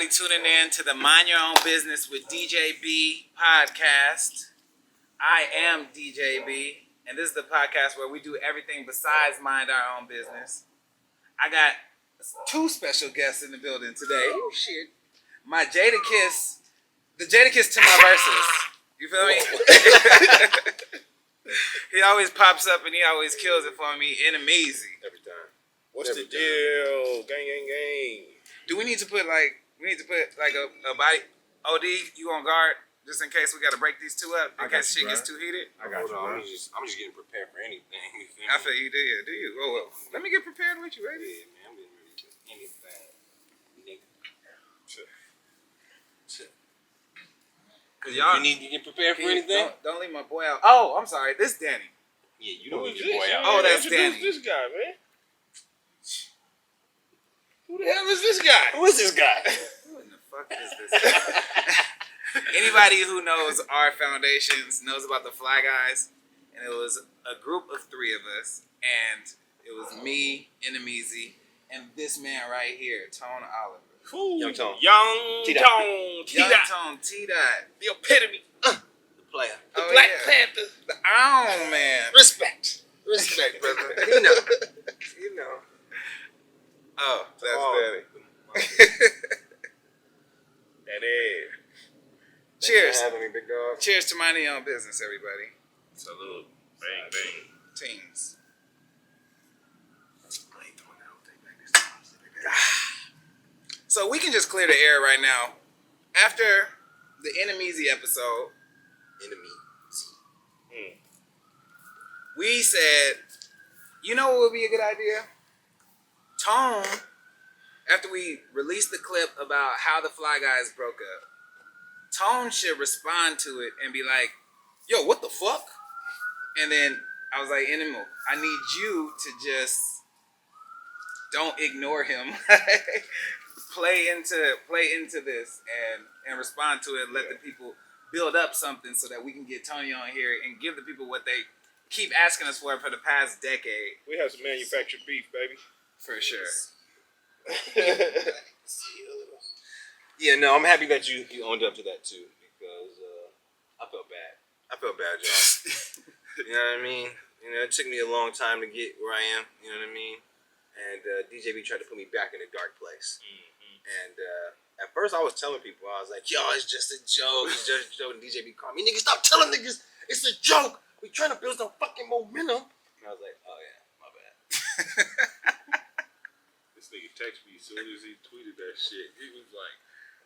everybody tuning in to the Mind Your Own Business with DJB podcast. I am DJB, and this is the podcast where we do everything besides mind our own business. I got two special guests in the building today. Oh, shit. My Jadakiss, the Jadakiss to my verses. You feel me? He always pops up and he always kills it for me in amazing. Every time. What's the deal? Gang, gang, gang. Do we need to put a body? OD, you on guard just in case we got to break these two up in case shit gets too heated? I got you, bro. I'm just getting prepared for anything. I feel you do. Do you? Well, let me get prepared with you, baby. Yeah, man. I'm getting ready for anything. Nigga. Cause y'all, you need to get prepared for anything? Don't leave my boy out. Oh, I'm sorry. This is Danny. Yeah, you don't Who leave is your boy this? out. Oh, that's Introduce Danny. this guy, man. Who the hell is this guy? Who is this guy? Who in the fuck is this guy? Anybody who knows our foundations knows about the Fly Guys, and it was a group of three of us, and it was me, Enemeezy, and this man right here, Tone Oliver. Ooh, Young Tone. Young T-Dot. Tone. Young T-Dot. Tone, T-Dot. The epitome. The player. The Oh, Black yeah. Panther. The Iron Man. Respect. Respect, brother. You know. You know. Oh, that's Oh. Danny. That is. Cheers. Thanks for having me, big dog. Cheers to minding your own business, everybody. Salute. Bang, bang. Teams. So we can just clear the air right now. After the Enemeezy episode, we said, you know what would be a good idea? Tone, after we released the clip about how the Fly Guys broke up, Tone should respond to it and be like, yo, what the fuck? And then I was like, Enemo, I need you to just don't ignore him. play into this and respond to it. Let the people build up something so that we can get Tony on here and give the people what they keep asking us for the past decade. We have some manufactured beef, baby. For sure. Yeah, no, I'm happy that you owned up to that too, because I felt bad. I felt bad, y'all. You know what I mean? You know, it took me a long time to get where I am. You know what I mean? And DJB tried to put me back in a dark place. And at first, I was telling people, I was like, "Yo, it's just a joke. It's just a joke." And DJB called me, "Nigga, stop telling niggas it's a joke. We trying to build some fucking momentum." And I was like, "Oh yeah, my bad." This nigga texted me as soon as he tweeted that shit. He was like,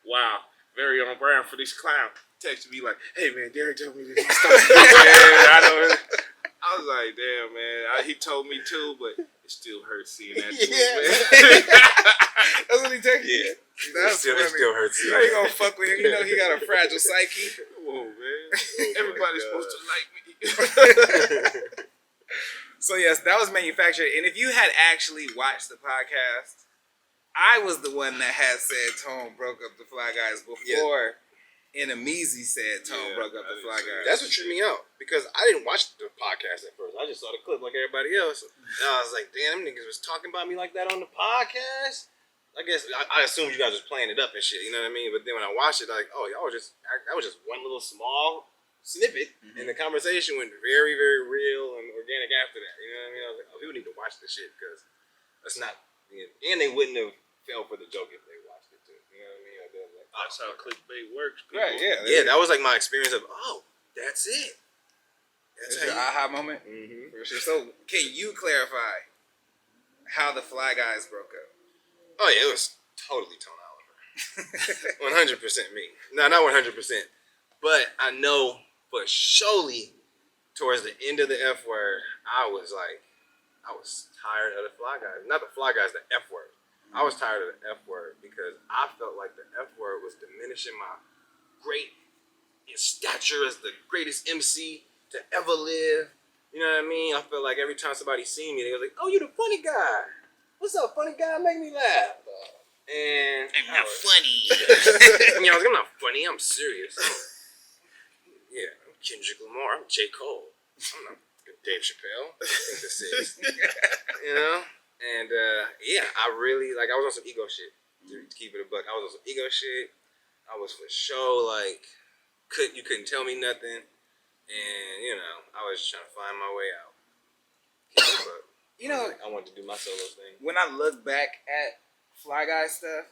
wow, very on brand for this clown. Texted me like, hey man, Derek told me this. I know. I was like, damn man. He told me too, but it still hurts seeing that tweet, man. That's what he texted you? Yeah. That's It still hurts. You ain't gonna fuck with him. You know he got a fragile psyche. Whoa, man. Everybody's supposed to like me. So yes, that was manufactured. And if you had actually watched the podcast, I was the one that had said Tone broke up the Fly Guys before Enemeezy said Tone broke up the Fly Guys. That's what tripped me out, because I didn't watch the podcast at first. I just saw the clip like everybody else. And I was like, damn, them niggas was talking about me like that on the podcast. I guess I assumed you guys was playing it up and shit, you know what I mean? But then when I watched it, like, oh, that was just one little small snippet, and the conversation went very, very real and organic after that. You know what I mean? I was like, oh, people need to watch this shit, because that's not, and they wouldn't have fell for the joke if they watched it too. You know what I mean? Like, like, That's how clickbait works, people. Right, yeah. yeah, that was like my experience of, oh, that's it. That's your aha moment. Mm-hmm. For sure. So can you clarify how the Fly Guys broke up? Oh yeah, it was totally Tone Oliver. 100% me. No, not 100%. But I know for surely towards the end of the F word, I was tired of the Fly Guys. Not the Fly Guys, the F word. I was tired of the F word because I felt like the F word was diminishing my great stature as the greatest MC to ever live. You know what I mean? I felt like every time somebody seen me, they was like, "Oh, you the funny guy. What's up, funny guy? Make me laugh." And I'm not funny. You know, I'm not funny. I'm serious. Yeah, I'm Kendrick Lamar. I'm J. Cole. I'm not Dave Chappelle. I think this is. You know? And, yeah, I really, like, I was on some ego shit. To keep it a buck, I was on some ego shit. I was for sure like, you couldn't tell me nothing, and you know, I was trying to find my way out. Keep it a buck. You know, I wanted to do my solo thing. when I look back at Fly Guy stuff,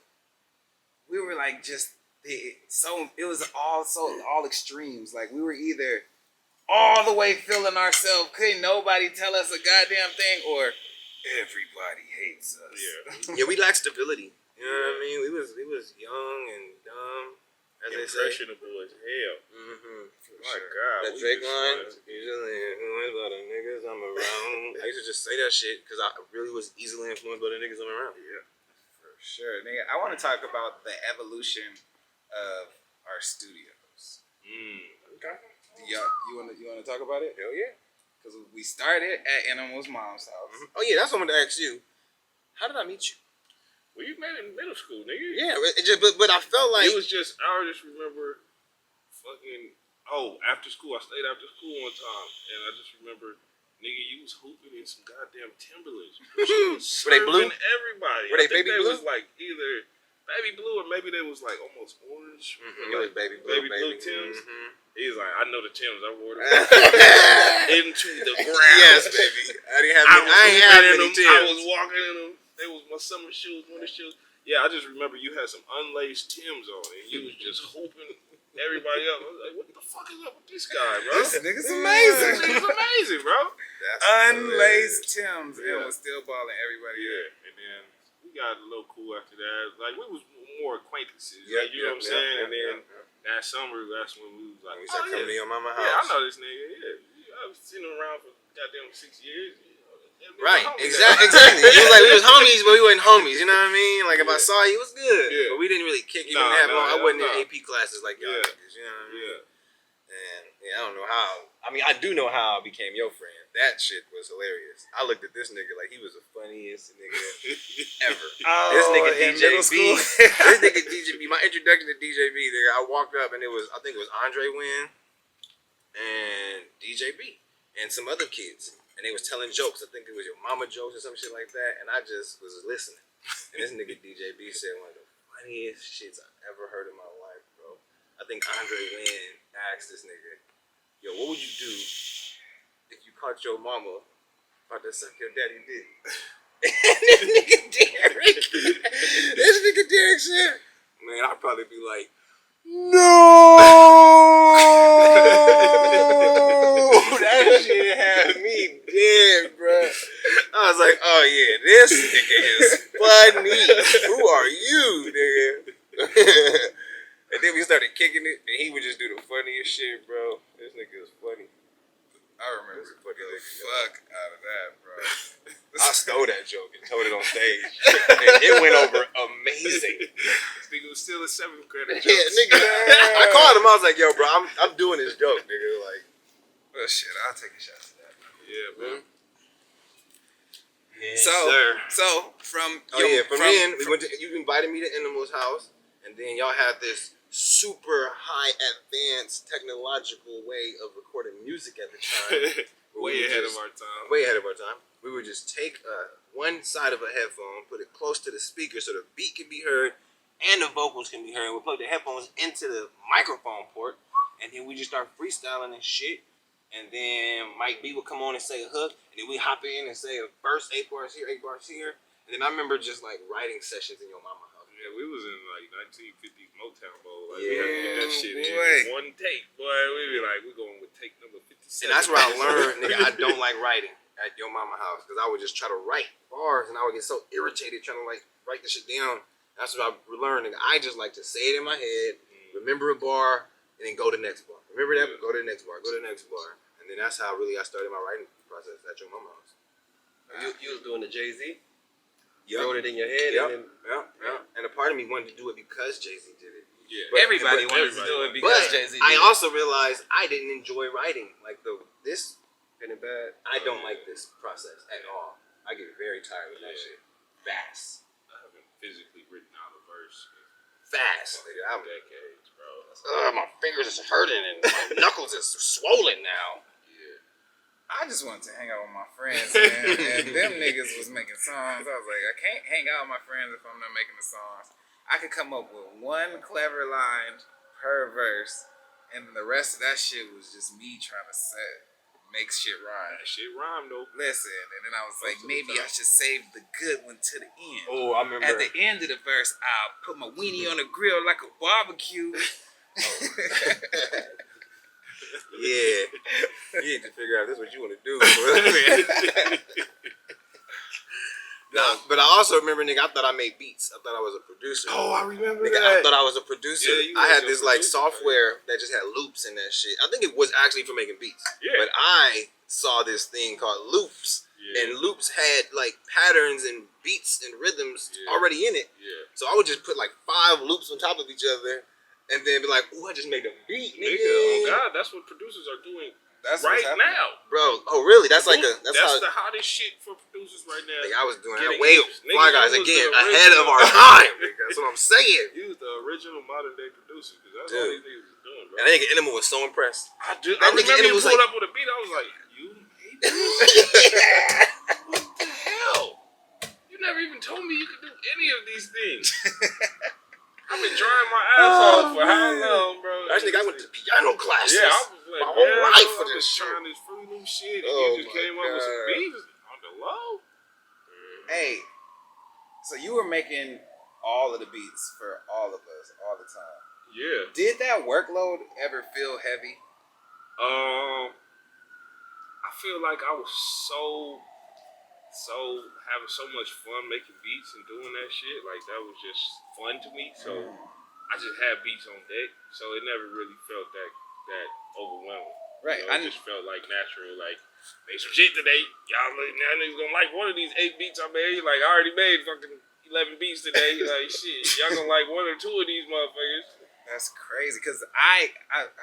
we were like it was all extremes. Like we were either all the way feeling ourselves, couldn't nobody tell us a goddamn thing, or everybody hates us. Yeah, we lacked stability. You know what I mean? We was young and dumb, as they say. Impressionable as hell. My Sure. God. That Drake line, usually influenced by the niggas I'm around. I used to just say that shit because I really was easily influenced by the niggas I'm around. Yeah, for sure, nigga. I want to talk about the evolution of our studios. Okay. You want to talk about it? Hell yeah. Because we started at Animal's mom's house. Oh yeah, that's what I wanted to ask you. How did I meet you? Well, you met in middle school, nigga. Yeah, but I felt like it was just, I just remember after school, I stayed after school one time, and I just remember, nigga, you was hooping in some goddamn Timberlands. Were they blue? Everybody. Were they baby blue? Was like either baby blue or maybe they was like almost orange. It was baby blue, Tims. He was like, I know the Tims. I wore them into the ground. Yes, baby. I ain't have any Tims. I was walking in them. They was my summer shoes, winter shoes. Yeah, I just remember you had some unlaced Tims on, and you was just hooping everybody up. I was like, what the fuck is up with this guy, bro? This nigga's amazing. This nigga's amazing, bro. Unlaced Tims and was still balling everybody. Yeah, and then we got a little cool after that. Like, we was more acquaintances. Yeah, like, you know what I'm saying? And then that summer, that's when we was like, we started coming to your mama house. Yeah, I know this nigga. Yeah, I've seen him around for goddamn 6 years. Right, exactly. It was like we was homies, but we wasn't homies. You know what I mean? Like if I saw you, it was good, but we didn't really kick. I wasn't in AP classes like y'all niggas. You know what I mean? And I don't know how. I mean, I do know how I became your friend. That shit was hilarious. I looked at this nigga like he was the funniest nigga ever. This nigga DJB. This nigga DJB. My introduction to DJB there, I walked up and I think it was Andre Wynn and DJB and some other kids. And they was telling jokes. I think it was your mama jokes or some shit like that. And I just was listening. And this nigga DJB said one of the funniest shits I've ever heard in my life, bro. I think Andre Wynn asked this nigga, yo, what would you do if you caught your mama about to suck your daddy dick? And this nigga Derek said, man, I'd probably be like, no! That shit had me dead, bro. I was like, oh yeah, this nigga is funny. Who are you, nigga? And then we started kicking it, and he would just do the funniest shit, bro. This nigga is funny. I remember the fuck out of that, bro. I stole that joke and told it on stage. And it went over amazing. This nigga was still a 7th grader. Yeah, nigga. I called him. I was like, yo, bro, I'm doing this joke, nigga. Like, well, shit, I'll take a shot to that. Yeah, bro. Yes, So from then we went to, you invited me to Animal's house, and then y'all had this super high advanced technological way of recording music at the time. Way ahead of our time. Way ahead of our time. We would just take one side of a headphone, put it close to the speaker so the beat can be heard and the vocals can be heard. We plug the headphones into the microphone port, and then we just start freestyling and shit. And then Mike B would come on and say a hook, and then we hop in and say a verse, 8 bars here, 8 bars here. And then I remember just like writing sessions in your mama house. Yeah, we was in like 1950s Motown mode. Like, we had to get that shit in one take. Boy, we be like, we're going with take number 57. And that's where I learned, nigga, I don't like writing at your mama house. Because I would just try to write bars, and I would get so irritated trying to like write the shit down. That's what I learned, nigga. I just like to say it in my head, remember a bar, and then go to the next bar. Remember that? Go to the next bar. Go to the next bar. And then that's how really I started my writing process at your mama house. You was doing the Jay-Z? Yep. Wrote it in your head, and then and a part of me wanted to do it because Jay-Z did it. Yeah, But everybody wanted to do it because Jay-Z did I it. also realized I didn't enjoy writing. Like this, getting bad. I don't like this process at all. I get very tired of that shit. Fast. I haven't physically written out a verse Fast, nigga. in decades, bro. My fingers is hurting and my knuckles is swollen now. I just wanted to hang out with my friends, man. And them niggas was making songs. I was like, I can't hang out with my friends if I'm not making the songs. I could come up with one clever line per verse, and the rest of that shit was just me trying to make shit rhyme. That shit rhyme though. Listen, and then I was like, Most of the maybe I time. should save the good one to the end. Oh, I remember. At the end of the verse, I'll put my weenie on the grill like a barbecue. Yeah. You need to figure out this is what you want to do. No, but I also remember, nigga, I thought I made beats. I thought I was a producer. Oh, I remember Nigga, that. I thought I was a producer. Yeah, you I had was a this like producer, software that just had loops in that shit. I think it was actually for making beats. Yeah. But I saw this thing called loops. Yeah. And loops had like patterns and beats and rhythms Yeah. already in it. Yeah. So I would just put like 5 loops on top of each other and then be like, ooh, I just made a beat, nigga. Nigga, oh God, that's what producers are doing That's right what's happening. now. Bro, oh really? That's like That's how the hottest shit for producers right now. like, I was doing that. Getting Way hits. Nigga, Fly you Guys was again, the ahead of original. our time, nigga. That's what I'm saying. You was the original modern day producer because that's Dude. all these niggas was doing, bro. And I think Animal was so impressed. I That nigga remember you was pulled like- up with a beat. I was like, you made this? What the hell? You never even told me you could do any of these things. I've been drying my ass off for how long, bro? I think I went to piano classes. Yeah, I was like, my whole life for I this was shit. trying this free new shit, and Oh you just my came up with some God. beats on the low. Hey, so you were making all of the beats for all of us all the time. Yeah. Did that workload ever feel heavy? I feel like I was so having so much fun making beats and doing that shit. Like that was just fun to me. So I just had beats on deck. So it never really felt that overwhelming. Right. You know, it just felt like natural. Like made some shit today. Y'all niggas gonna like one of these 8 beats I made. Like I already made fucking 11 beats today. Like shit, y'all gonna like 1 or 2 of these motherfuckers. That's crazy because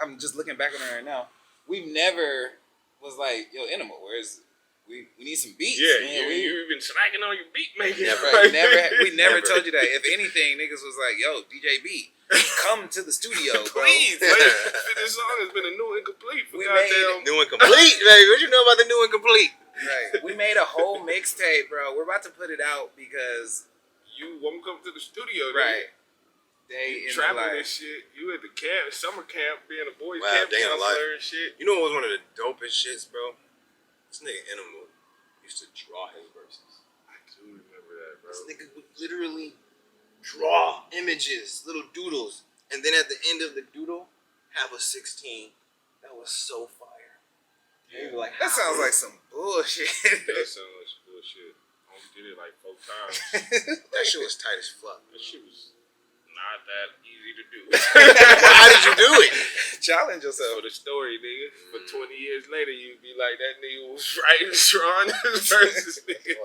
I'm just looking back on it right now. We've never was like, yo, Animal, where's we need some beats. Yeah, man. you've been snacking on your beat making. Right, we never Never. told you that. If anything, niggas was like, yo, DJB, come to the studio, bro. Please, like, this song has been a new incomplete for We goddamn. New and complete, baby. What you know about the new and complete? Right. We made a whole mixtape, bro. We're about to put it out because You won't come to the studio, right. Nigga. Day in the Trapping life. this shit. You at the camp, summer camp, being a boys Wow, camp day in the life. counselor and shit. You know what was one of the dopest shits, bro? This nigga Animal used to draw his verses. I do remember that, bro. This nigga would literally draw images, little doodles, and then at the end of the doodle, have a 16. That was so fire. Yeah. Like, That sounds like some bullshit. That sounds like some bullshit. I only did it like 4 times. that shit was tight as fuck. That shit was not that easy to do. How did you do it? Challenge So yourself. the story, nigga, for 20 years later, you'd be like, that nigga was writing, drawing his verses, nigga.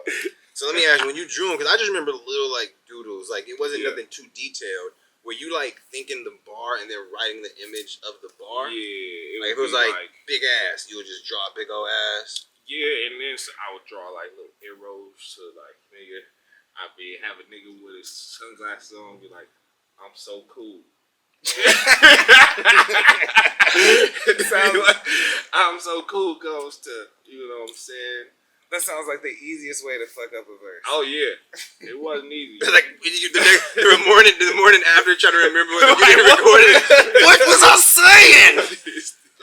So let me ask you, when you drew them, because I just remember the little like doodles, like it wasn't Yeah. nothing too detailed. Were you like thinking the bar and then writing the image of the bar? Yeah. Like if it was like big ass, you would just draw a big old ass. Yeah, and then I would draw like little arrows to like, nigga, I'd have a nigga with his sunglasses on, be like, I'm so cool. I'm so cool goes to, you know what I'm saying? That sounds like the easiest way to fuck up a verse. Oh yeah, it wasn't easy. Like the morning after, trying to remember what you recorded. What was I saying?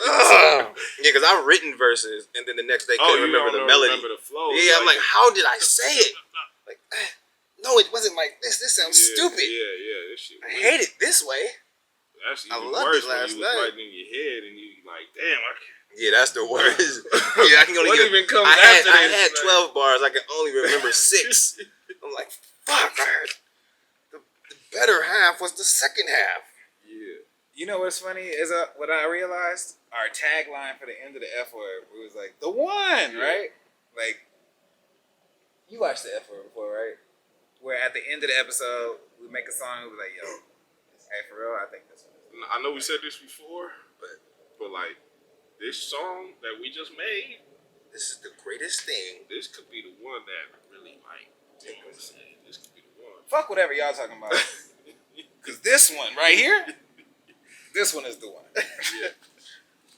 Ugh. Yeah, because I've written verses and then the next day couldn't remember the melody. Remember the flow. Yeah, I'm like, how did I say it? Like, no, it wasn't like this. This sounds stupid. Yeah, this shit. I hate it this way. That's I even loved worse it when last you was night. writing in your head and you like, damn, I can't. Yeah, that's the worst. Yeah, I can only What get. even comes I after had this, 12 bars. I can only remember 6. I'm like, fuck. The better half was the second half. Yeah. You know what's funny is what I realized? Our tagline for the end of the F word, it was like, the one, right? Like, you watched the F word before, right? Where at the end of the episode, we make a song and we're like, yo, hey, for real, I think this one is the one. I know we said this before, but like this song that we just made, This is the greatest thing. this could be the one that really like, you know what I'm saying? This could be the one. Fuck whatever y'all talking about. Because this one right here, this one is the one. Yeah.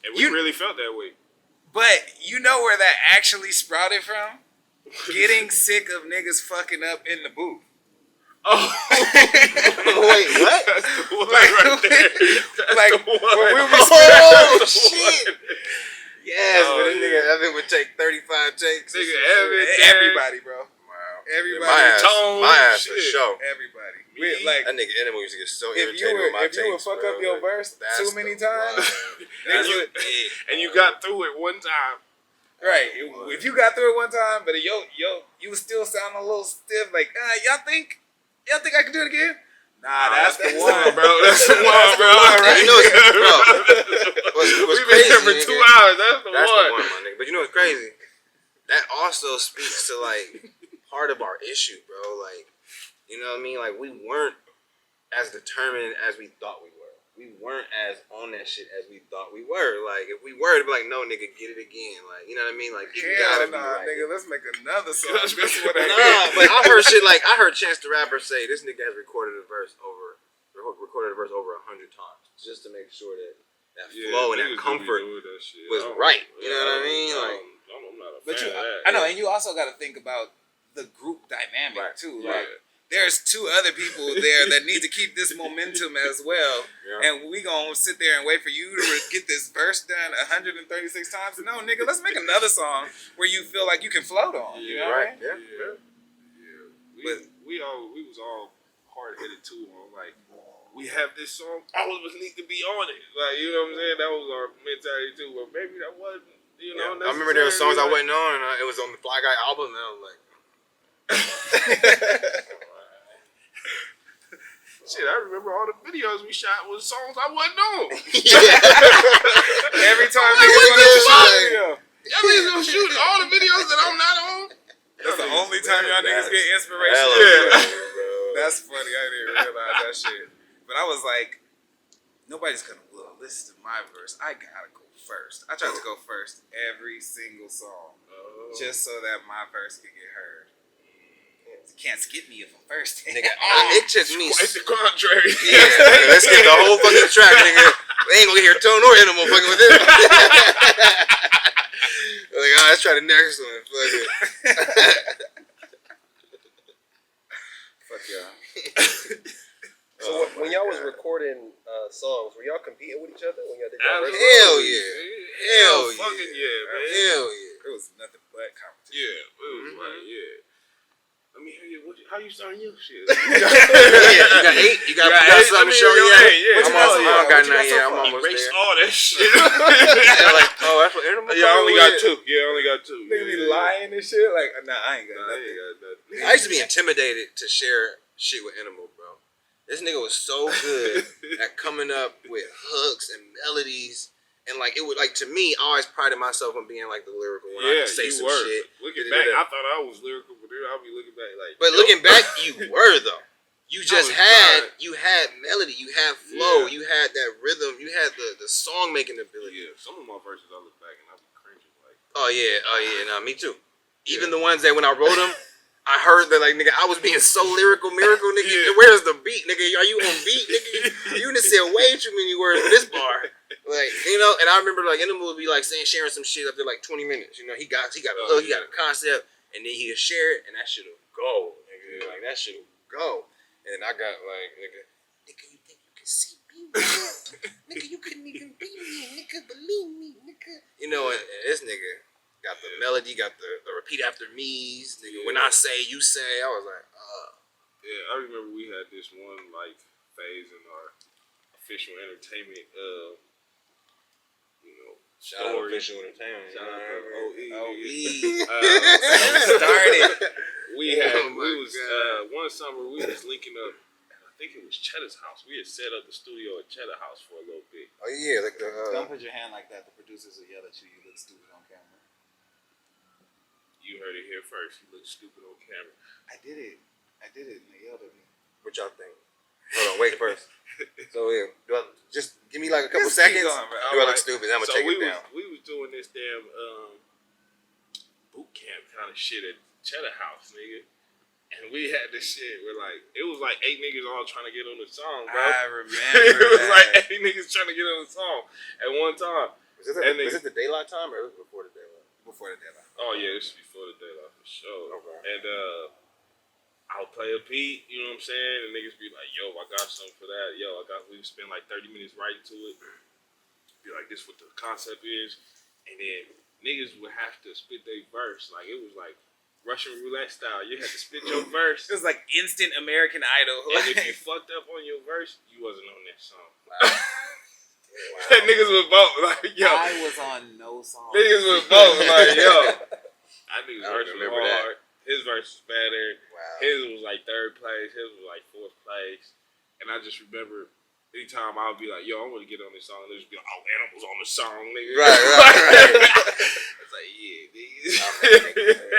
And we really felt that way. But you know where that actually sprouted from? Getting sick of niggas fucking up in the booth. Oh, Wait, what? That's the one right there. That's like, the one. when we That's Oh, the shit. one. Yes, Oh, but this nigga yeah. Evan would take 35 takes. Nigga, Or some Evan, shit. Everybody, bro. Wow. Everybody. My ass for Shit. sure. Everybody. Me? Like, That nigga Enema used to get so if irritated with my you would takes, fuck bro. up your Like, verse that's too many the times, line. And That's you, it, and you bro. got through it one time. right? If you got through it one time, but you was still sounding a little stiff. Like, y'all think I can do it again? Nah, that's the one, bro. That's the one, bro. You know, bro. What's We've crazy, been here for nigga, 2 hours. That's the That's one. the one, my nigga. But you know what's crazy? That also speaks to like part of our issue, bro. Like, you know what I mean? Like, we weren't as determined as we thought we were. We weren't as on that shit as we thought we were. Like, if we were, it'd be like, no, nigga, get it again. Like, you know what I mean? Like, you gotta be right. nigga. Let's make another song. Let's make That's what I Nah, but I heard shit like I heard Chance the Rapper say this nigga has recorded a verse over 100 times just to make sure that flow and that comfort was right. You know what I mean? Like, I'm not a But fan you, of that. I know, and you also got to think about the group dynamic Right. too. Yeah. Like, there's 2 other people there that need to keep this momentum as well, Yeah. and we gonna sit there and wait for you to get this verse done 136 times. No, nigga, let's make another song where you feel like you can float on. You know what I right? mean? Yeah. We was all hard headed too. On like, we have this song, all of us need to be on it. Like, you know what I'm saying? That was our mentality too. But maybe that wasn't. You know, I remember there were songs I necessarily, wasn't on, and it was on the Fly Guy album, and I was like, shit, I remember all the videos we shot was songs I wasn't on. Every time Like, niggas what want the to shoot fuck? a video. Y'all niggas gonna shoot all the videos that I'm not on? That's the only time y'all niggas get inspiration. hella Yeah. funny, bro. That's funny. I didn't realize that shit. But I was like, nobody's gonna listen to my verse. I gotta go first. I tried to go first every single song, just so that my verse could get heard. You can't skip me if I'm first. Nigga, it took me. Quite the contrary. Yeah, nigga, let's get the whole fucking track, nigga. We ain't gonna hear Tone or Animal fucking with this. Like, let's try the next one. Fuck it. Fuck y'all. So when y'all was recording songs, were y'all competing with each other when y'all did that verse? Hell yeah. Hell yeah. Fucking yeah, man. Hell yeah. It was nothing but competition. Yeah, it was like, yeah. Let me hear you. How you starting your shit? Yeah, you got 8? You got something to show you? Yeah. I'm got so I far? don't got What you got none so yet. I'm far? almost Erase there. all that shit. They're like, oh, that's what Animal Yeah, I only got with? 2. Yeah, I only got 2. Niggas be lying and shit. Like, nah, I ain't got Nah, I nothing. ain't got nothing. I used to be intimidated to share shit with Animal, bro. This nigga was so good at coming up with hooks and melodies. And like it would like to me, I always prided myself on being like the lyrical one. I could say some shit. Looking back, I thought I was lyrical, but then I'll be looking back like. But looking back, you were though. You just was had trying. you had melody, you had flow, Yeah. you had that rhythm, you had the song making ability. Yeah, some of my verses I look back and I be cringing like. Oh yeah, nah, me too. Even the ones that when I wrote them, I heard that like nigga, I was being so lyrical, miracle, nigga. Yeah. Where's the beat, nigga? Are you on beat, nigga? You done said way too many words for this bar. Like, you know, and I remember like Animal would be like sharing some shit up there like 20 minutes. You know, he got a hook, he got a concept, and then he'll share it, and that shit'll go, nigga. Like that shit'll go. And I got like, nigga, you think you can see me? Nigga, you couldn't even beat me, nigga. Believe me, nigga. You know, and this nigga got the melody, got the repeat after me's, nigga. Yeah. When I say, you say. I was like, Yeah, I remember we had this one like phase in our official entertainment, shout out story. official entertainment. Shout out to OE. Started. We had Oh my we was God. one summer we was linking up. I think it was Cheddar's house. We had set up the studio at Cheddar House for a little bit. Oh yeah, like the. Don't put your hand like that. The producers will yell at you. You look stupid on camera. You heard it here first. You look stupid on camera. I did it. And they yelled at me. What y'all think? Hold on, wait first. So yeah, just give me like a couple Just keep seconds. going, bro. Do I look stupid? I'm gonna take we it down. We was doing this damn boot camp kind of shit at Cheddar House, nigga. And we had this shit where like it was like 8 niggas all trying to get on the song, bro. I remember it was that. like 8 niggas trying to get on the song at one time. Was it the daylight time or was it before the daylight? Before the deadline. Oh yeah, this is before the daylight for sure. Okay. And I'll play a beat, you know what I'm saying? And niggas be like, yo, I got something for that. Yo, we spend like 30 minutes writing to it. Be like, this what the concept is. And then niggas would have to spit their verse. Like, it was like Russian roulette style. You had to spit your verse. It was like instant American Idol. And if you fucked up on your verse, you wasn't on that song. Wow. Niggas would vote like, yo. I was on no song. Niggas would vote like, yo. I knew his verse was remember hard. His verse was better. Wow. His was like 3rd place. His was like 4th place. And I just remember anytime I would be like, yo, I want to get on this song. They'd just be like, oh, Animal's on the song, nigga. Right. It's like, yeah, nigga.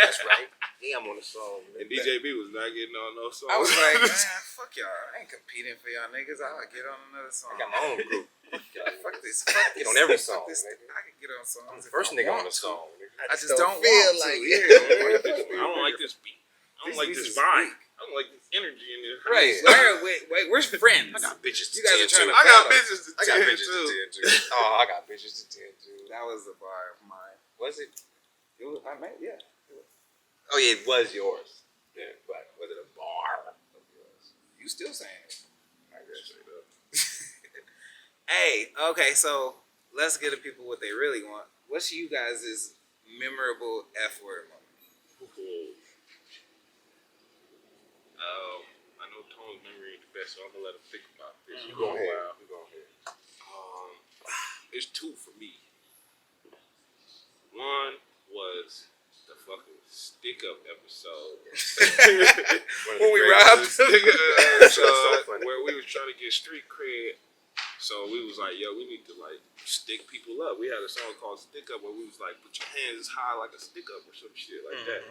That's right. Yeah, I'm on the song. And DJB was not getting on no song. I was like, man, fuck y'all. I ain't competing for y'all niggas. I'll get on another song. I got my own group. Fuck this. Fuck Get this. on every Fuck song, this. nigga. I can get on songs. I'm the if first I nigga want on the to. song. Nigga. I just don't feel want like to. it. I don't like this beat. I don't like These this beats is vibe. weak. I don't like this energy in this. Right. Wait, where's friends? I got bitches to You guys are tend trying to. to- I got bitches to I got tend bitches to to. tend to. Oh, I got bitches to tend to. That was the bar of mine. Was it? It was, I made, yeah. Oh yeah, it was yours. Yeah, but was it a bar of yours? You still saying it. I guess straight up. Hey, okay, so let's get the people what they really want. What's you guys' memorable F word moment? I know Tone's memory ain't the best, so I'm gonna let him think about this. You go ahead. You go ahead. It's 2 for me. One was the fucking stick up episode. When we robbed stick up That's so episode funny. where we was trying to get street cred. So we was like, yo, we need to like stick people up. We had a song called Stick Up where we was like, put your hands high like a stick up or some shit like that.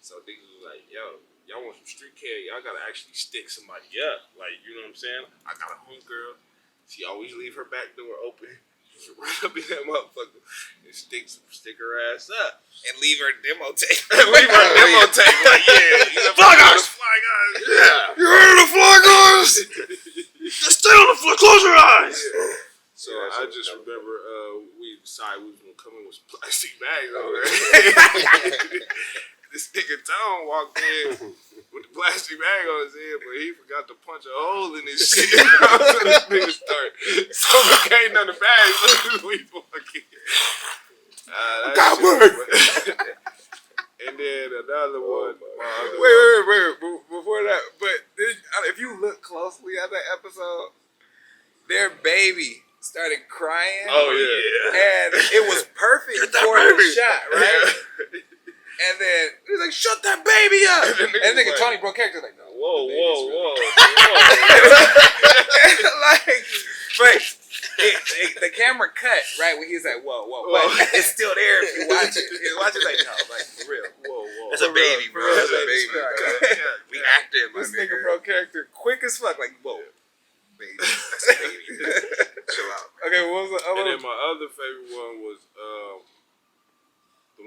So niggas was like, yo, y'all want some street cred? Y'all gotta actually stick somebody up. Like, you know what I'm saying? I got a homegirl. She always leave her back door open. She run up in that motherfucker and stick her ass up. And leave her demo tape. Leave her demo tape like, yeah. Fly guys! Fly guys. Yeah. You heard of the Fly guys? Just stay on the floor. Close your eyes. So Yeah, I that's just what remember we decided we was gonna come in with some plastic bags over there. This nigga Tone walked in with the plastic bag on his head, but he forgot to punch a hole in his shit. So this nigga started suffocating on the bag. We fucking. got And then another one. Wait. Before that, but if you look closely at that episode, their baby started crying. Oh yeah. And it was perfect Get that for the baby. shot, right? And then he was like, "Shut that baby up!" And nigga like, Tony broke character like, "No, Whoa. like, but the camera cut right when he's like, "Whoa, but it's still there if you watch it. You watch it like, no, like for real. Whoa. That's a baby, bro. That's a baby, bro. We acted, my This nigga nigga. broke character quick as fuck. Like, whoa, baby, That's a baby. Chill out. Okay, what was the And other? then my other favorite one was the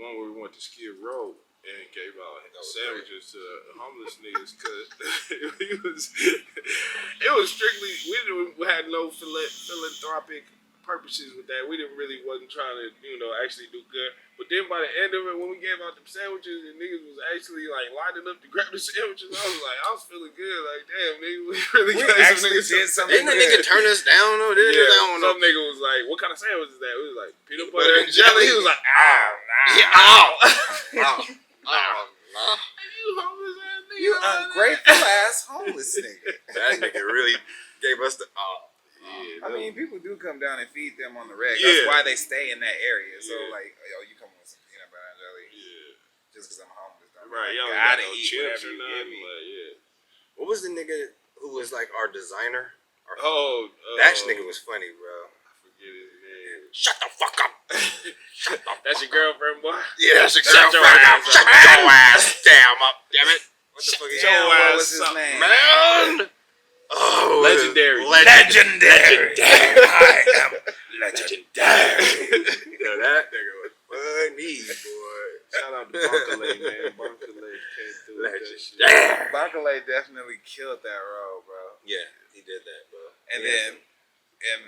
one where we went to Skid Row and gave out sandwiches to homeless niggas because it was strictly we had no philanthropic purposes with that. We wasn't trying to actually do good. But then by the end of it, when we gave out them sandwiches and niggas was actually like lining up to grab the sandwiches, I was feeling good. Like, damn, nigga, we really We gave some actually niggas did some- something Didn't that nigga turn us down though? Didn't Yeah, I don't know. some nigga was like, "What kind of sandwich is that?" We was like, "Peanut butter and jelly." He was like, "Ow, Yeah, ow. you homeless ass nigga." You ungrateful ass homeless nigga. That nigga really gave us the. Yeah, I mean, people do come down and feed them on the reg. Yeah. That's why they stay in that area. So Yeah. like, yo, you come with some peanut butter and jelly yeah, just because I'm homeless. Don't right. mean Y'all I ain't got gotta no eat chips whatever or you nothing. give me. But yeah. What was the nigga who was like our designer? Oh, That nigga was funny, bro. I forget his name. Shut the fuck up. Shut the That's your fuck up. girlfriend, boy. Yeah, that's your Shut your girlfriend. ass Shut up. your ass damn up, damn it. What the fuck is Shut Damn, your what ass was his up, name? man? Oh, Legendary. Legendary. I am legendary. Yo, that nigga was funny, boy. Shout out to Bunkalay, man. Bunkalay came through with that shit. Legendary. Bakalay definitely killed that role, bro. Yeah, he did that, bro. And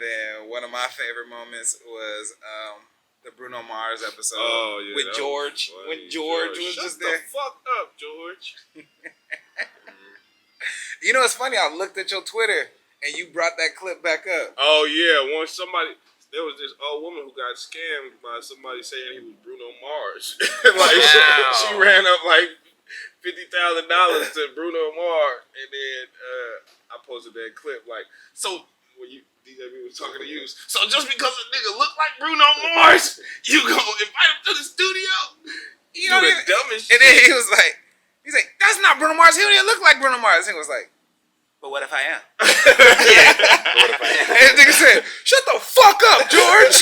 then one of my favorite moments was the Bruno Mars episode Oh, yeah, with that George. was funny. When George was Shut just the there. fuck up, George. You know, it's funny. I looked at your Twitter and you brought that clip back up. Oh yeah, there was this old woman who got scammed by somebody saying he was Bruno Mars. Like she ran up like $50,000 to Bruno Mars, and then I posted that clip like so. When DJB was talking to you, so just because a nigga look like Bruno Mars, you gonna invite him to the studio? You know, the dumbest and shit. then he's like, that's not Bruno Mars. He don't even look like Bruno Mars. And he was like, but what if I am? Yeah. What if I am? And the nigga said, shut the fuck up, George.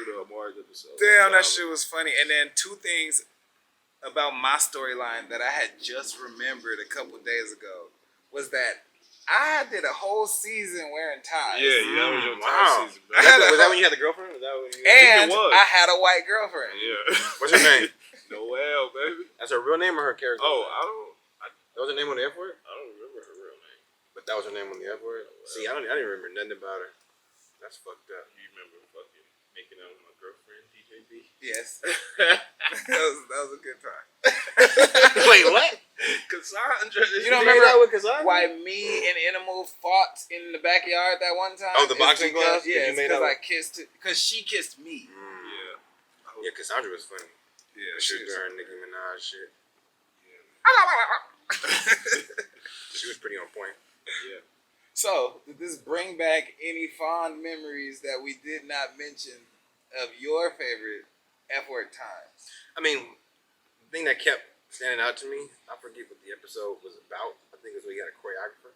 Bruno Mars episode. Damn, that shit was funny. And then two things about my storyline that I had just remembered a couple days ago was that I did a whole season wearing ties. Yeah, that was your wow. time season, bro. Was that when you had the girlfriend? Was that when you And it was. I had a white girlfriend. Yeah. What's her name? Noelle, baby. That's her real name or her character? Oh, That was her name on the F word? I don't remember her real name. But that was her name on the F word? See, I didn't remember nothing about her. That's fucked up. You remember fucking making out with my girlfriend, DJB? Yes. that was a good time. Wait, what? Cassandra. You don't remember why me and Animal fought in the backyard that one time? Oh, the boxing gloves? Yeah, You made because out I kissed her. Because she kissed me. Yeah. Yeah, Cassandra was funny. Yeah, She she was was doing her Nicki Minaj shit. She was pretty on point. Yeah. So, did this bring back any fond memories that we did not mention of your favorite F-word times? I mean, the thing that kept standing out to me, I forget what the episode was about. I think it was we had a choreographer.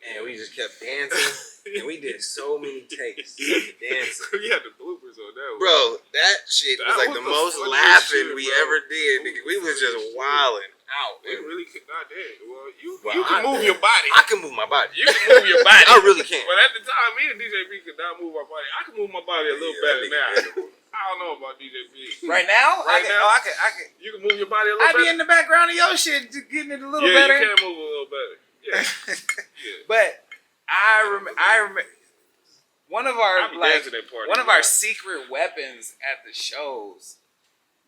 And we just kept dancing. And we did so many takes of the dancing. We had the bloopers on that one. Bro, that shit was That like was the the most funniest laughing shit, we bro. ever did. Nigga. We was just wilding out. We really could not dance. Well, you Well, can move your body. I can move my body. You can move your body. I really can. But at the time, me and DJB could not move our body. I can move my body a little better now. I don't know about DJB. Right now? Right now? I can. You can move your body a little I better. be in the background of your shit, getting it a little yeah, better. you can move a little better. Yeah. Yeah. But I remember one of our I be dancing at parties, one of our yeah. secret weapons at the shows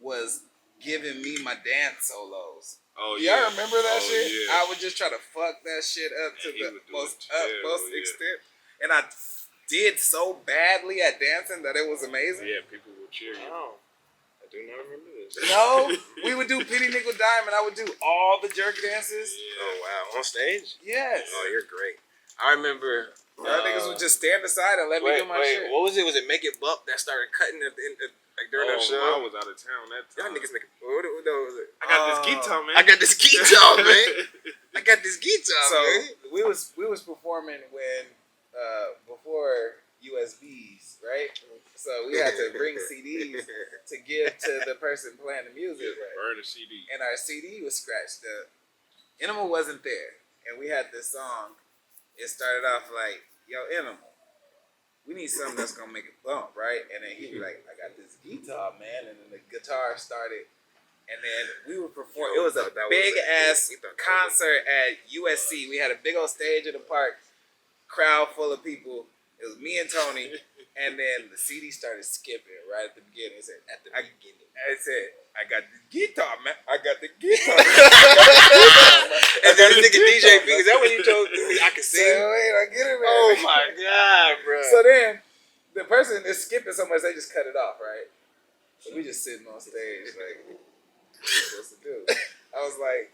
was giving me my dance solos. Oh, Y'all yeah. remember that Oh, shit? yeah. I would just try to fuck that shit up to And he the would do most it. Yeah, utmost yeah. extent, and I did so badly at dancing that it was amazing. Yeah, people will cheer you. Oh. I do not remember this. No, we would do Penny Nickel Dime, and I would do all the jerk dances. Oh, wow. On stage? Yes. Oh, you're great. I remember. Y'all niggas would just stand aside and let me do my shit. What was it? Was it Make It Bump that started cutting at the end, like during that show? I was out of town that Y'all time. niggas make what was it? I got this guitar, man. I got this guitar, man. I got this guitar, So man. we was performing when before USBs, right? So we had to bring CDs to give to the person playing the music, right? Burn a CD. And our CD was scratched up. Animal wasn't there, and we had this song. It started off like, "Yo, Animal, we need something that's gonna make it bump, right?" And then he'd be like, "I got this guitar, man," and then the guitar started. And then we would perform. It was a big ass concert at USC. We had a big old stage in the park, crowd full of people. It was me and Tony, and then the CD started skipping right at the beginning. It said, I said, "I got the guitar, man. I got the guitar." And then this nigga DJB, is that when you told me I could So, sing? wait, I get it, man. Oh my god, bro. So then, the person is skipping so much, they just cut it off, right? So we just sitting on stage, like, what are we supposed to do? I was like,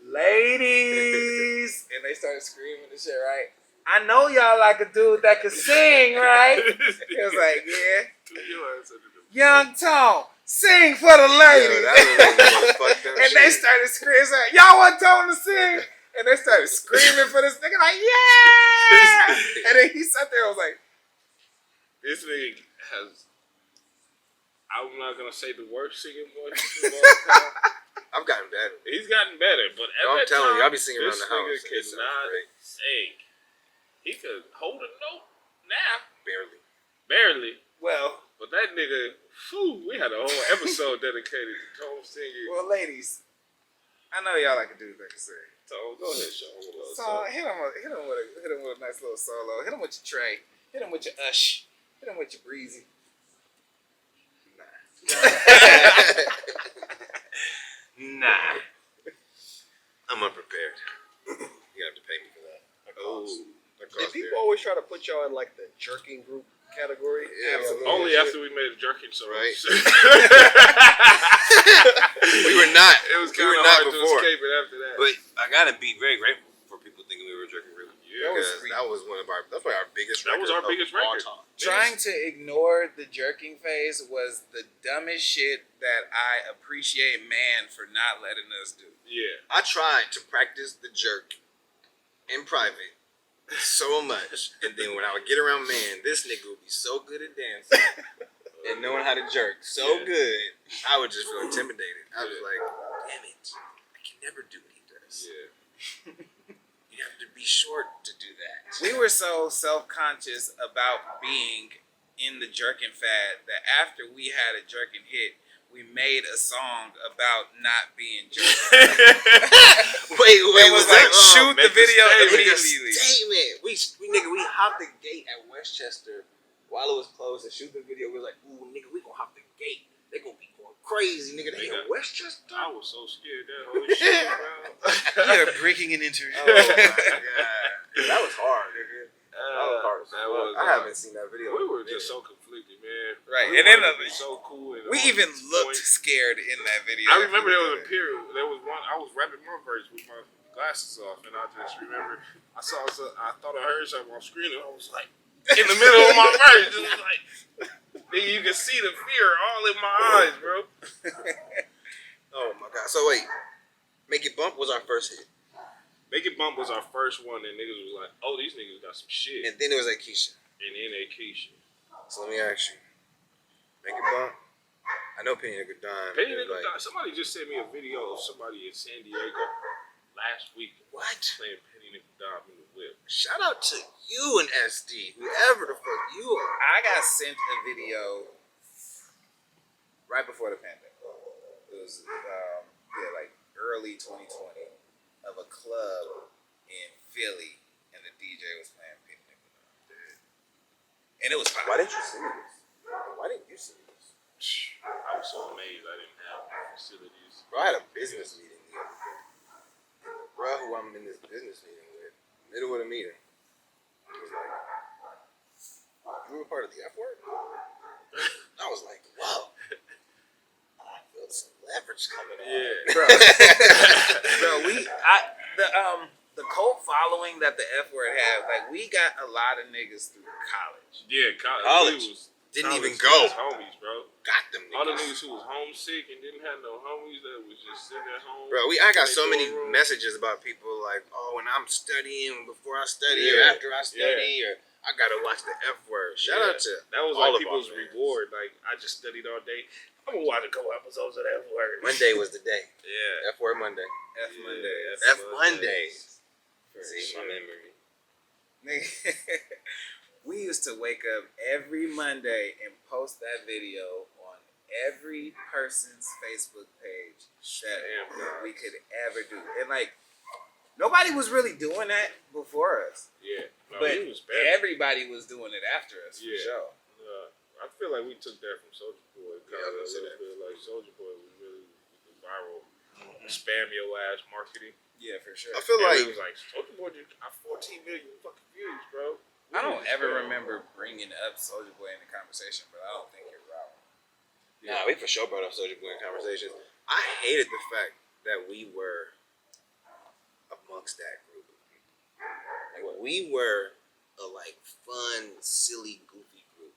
"Ladies," and they started screaming and shit, right? "I know y'all like a dude that can sing, right?" It was like, "Yeah." "Young Tone, sing for the ladies." And they started screaming, like, "Y'all want Tone to sing?" And they started screaming for this nigga, like, "Yeah!" And then he sat there and was like, This nigga has, I'm not going to say the worst singing voice of all time. I've gotten better. He's gotten better, but at I'm that telling time, you, I'll be singing around this the house. nigga It sounds cannot great. sing. He could hold a note now, Barely. barely. "Well, But that nigga, we had a whole episode dedicated to Tone singing. well, ladies, I know y'all like a dude that can sing. Tone, go ahead, Sean. So hit him with a nice little solo. Hit him with your Trey. Hit him with your Ush. Hit him with your Breezy." Nah. I'm unprepared. You have to pay me for that. Did people always try to put y'all in like the jerking group category? Yeah, absolutely. Only after we made a jerking song. Right. We were not. It was We kind were of not hard before. to escape it after that. But I gotta be very grateful for people thinking we were a jerking group. Yeah. Because that was one of our. That's probably our biggest. That was our record biggest of all record. time. Trying to ignore the jerking phase was the dumbest shit that I appreciate man for not letting us do. Yeah. I tried to practice the jerk in private so much, and then when I would get around man, this nigga would be so good at dancing and knowing how to jerk so good, I would just feel intimidated. I was like, damn it, I can never do what he does. Yeah. You have to be short to do that. We were so self-conscious about being in the jerking fad that after we had a jerking hit, we made a song about not being jerking. Wait, It was like, shoot the make a video statement. immediately. Statement. We hopped the gate at Westchester while it was closed and shoot the video. We was like, ooh, nigga, we gonna hop the gate. They gonna be going crazy, nigga. They in Westchester. I was so scared that whole shit, bro. You're breaking an interview. Oh my god, that was hard, nigga. That was hard. That was I hard. haven't seen that video. We were just so conflicted, man. Right, We and then wanted to be so cool. And we all even these looked points. scared in that video. I remember there was a period. There was one. I was rapping my verse with my glasses off, and I just remember I thought I heard something on screen, and I was like, in the middle of my verse, it was like, nigga, you can see the fear all in my eyes, bro. Oh my god. So wait, Make It Bump was our first hit, Make It Bump was our first one, and niggas was like, oh, these niggas got some shit. and then it was Akeisha. And then Akeisha. So let me ask you, Make It Bump. I know Penny Nigga Dime. Penny is Nigga like, Dime. Somebody just sent me a video of somebody in San Diego last week what? playing Penny Nigga Dime in the whip. Shout out to you and SD, whoever the fuck you are. I got sent a video right before the pandemic. It was like early 2020 of a club in Philly, and the DJ was playing Penny Nickel Dime. And it was fire. Why didn't you see this? Why didn't you see this? I was so amazed I didn't have facilities. Bro, I had a business meeting the other day. Bro, who I'm in this business meeting with, middle of the meeting, he was like, you were part of the F word? I was like, whoa. I feel some leverage coming on. Yeah. Bro, the cult following that the F word had, like, we got a lot of niggas through college. Yeah, College. Didn't college even go. was homies, bro. Got them All the niggas. niggas who was homesick and didn't have no homies that was just sitting at home. Bro, I got in so their many dorm room. messages about people like, oh, when I'm studying, before I study, or Yeah. after I study, or I gotta watch the F word. Shout out to that was all like of people's our fans. reward. Like, I just studied all day. I'm gonna watch a couple episodes of that word. Monday was the day. Yeah. F word Monday. F Monday. F Monday. For See, sure. my memory. Nigga, we used to wake up every Monday and post that video on every person's Facebook page that we could ever do. And like, nobody was really doing that before us. Yeah. No, But he was bad. everybody was doing it after us, for Yeah. sure. I feel like we took that from Soulja Boy. Yeah, I was a gonna say little bit like Soulja Boy was really the viral spam your ass marketing. Yeah, for sure. I feel And like it was like Soulja Boy did 14 million fucking views, bro. I don't ever remember bringing up Soulja Boy in the conversation, but I don't think you're right. nah, we for sure brought up Soulja Boy in conversations. I hated the fact that we were amongst that group of people. Like we were a like fun, silly, goofy group.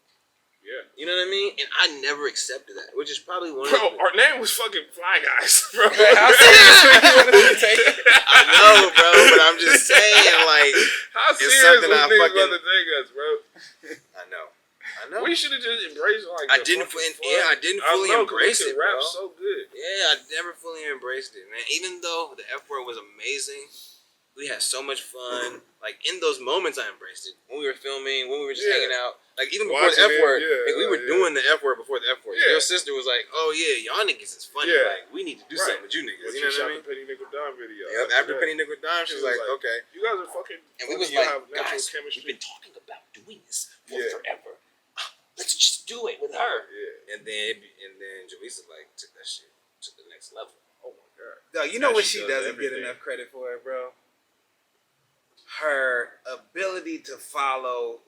Yeah. You know what I mean? And I never accepted that, which is probably one of Bro, the our name was fucking Fly Guys, bro. How serious you wanted to take it? I know, bro, but I'm just saying, like, How it's serious something was I niggas fucking- about to take us, bro? I know. We should have just embraced like I the didn't fucking fu- yeah, I didn't fun. fully know, 'cause we embrace could it, rap bro. so good. Yeah, I never fully embraced it, man. Even though the F word was amazing, we had so much fun. Like, in those moments, I embraced it. When we were filming, when we were just Yeah. hanging out. Like, even before Watching the F word, it, yeah, like, we were yeah. doing the F word before the F word. Yeah. Your sister was like, oh, yeah, y'all niggas is funny. Yeah. Like, we need to do Right. something with you niggas. But You know what I shot mean? the Penny Nickel Dime video. Yep, after that, Penny Nickel Dime, she was like, okay. you guys are fucking. And we funny, was you like, have natural guys, chemistry. we've been talking about doing this for Yeah. forever. Let's just do it with her. Yeah. And then Jaleesa like took that shit to the next level. Oh my god. Dog, you know That what she she does doesn't get everything. enough credit for, bro? Her ability to follow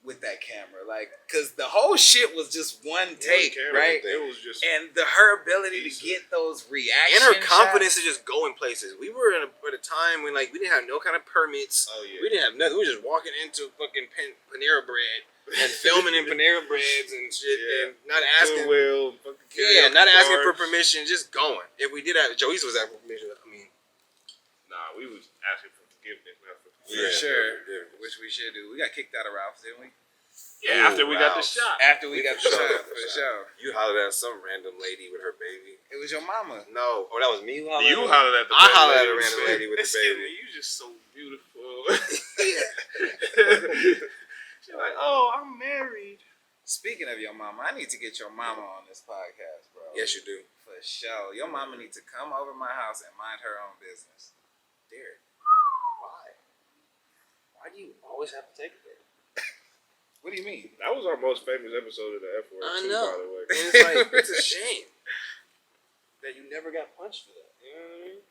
with that camera, like, cause the whole shit was just one take, camera, right? It was just And her ability to Decent. get those reactions, And her confidence to just go in places. We were at a time when like we didn't have no kind of permits. Oh yeah. We didn't have nothing. We were just walking into fucking Panera Bread and filming in Panera Breads and shit, Yeah. and not asking. Goodwill, fucking Yeah, karaoke not asking for bars. permission, just going. If we did have, Joey's was asking for permission. I mean, Nah, we was asking for forgiveness, not for for Yeah. sure, Yeah. which we should do. We got kicked out of Ralph's, didn't we? Yeah, after we got the Ralph's. shot. After we got the For sure, shot, for for sure. sure. You hollered at some random lady with her baby. It was your mama. No, that was me who hollered. You hollered at the I random hollered at a lady. random lady with the Excuse baby. me, you just so beautiful. She's like, oh, I'm married. Speaking of your mama, I need to get your mama on this podcast, bro. Yes, you do. For sure. Your mama needs to come over my house and mind her own business. Derek, why? Why do you always have to take it there? What do you mean? That was our most famous episode of the F word, I too, know. by the way. And it's like, it's a shame that you never got punched for that. You know what I mean?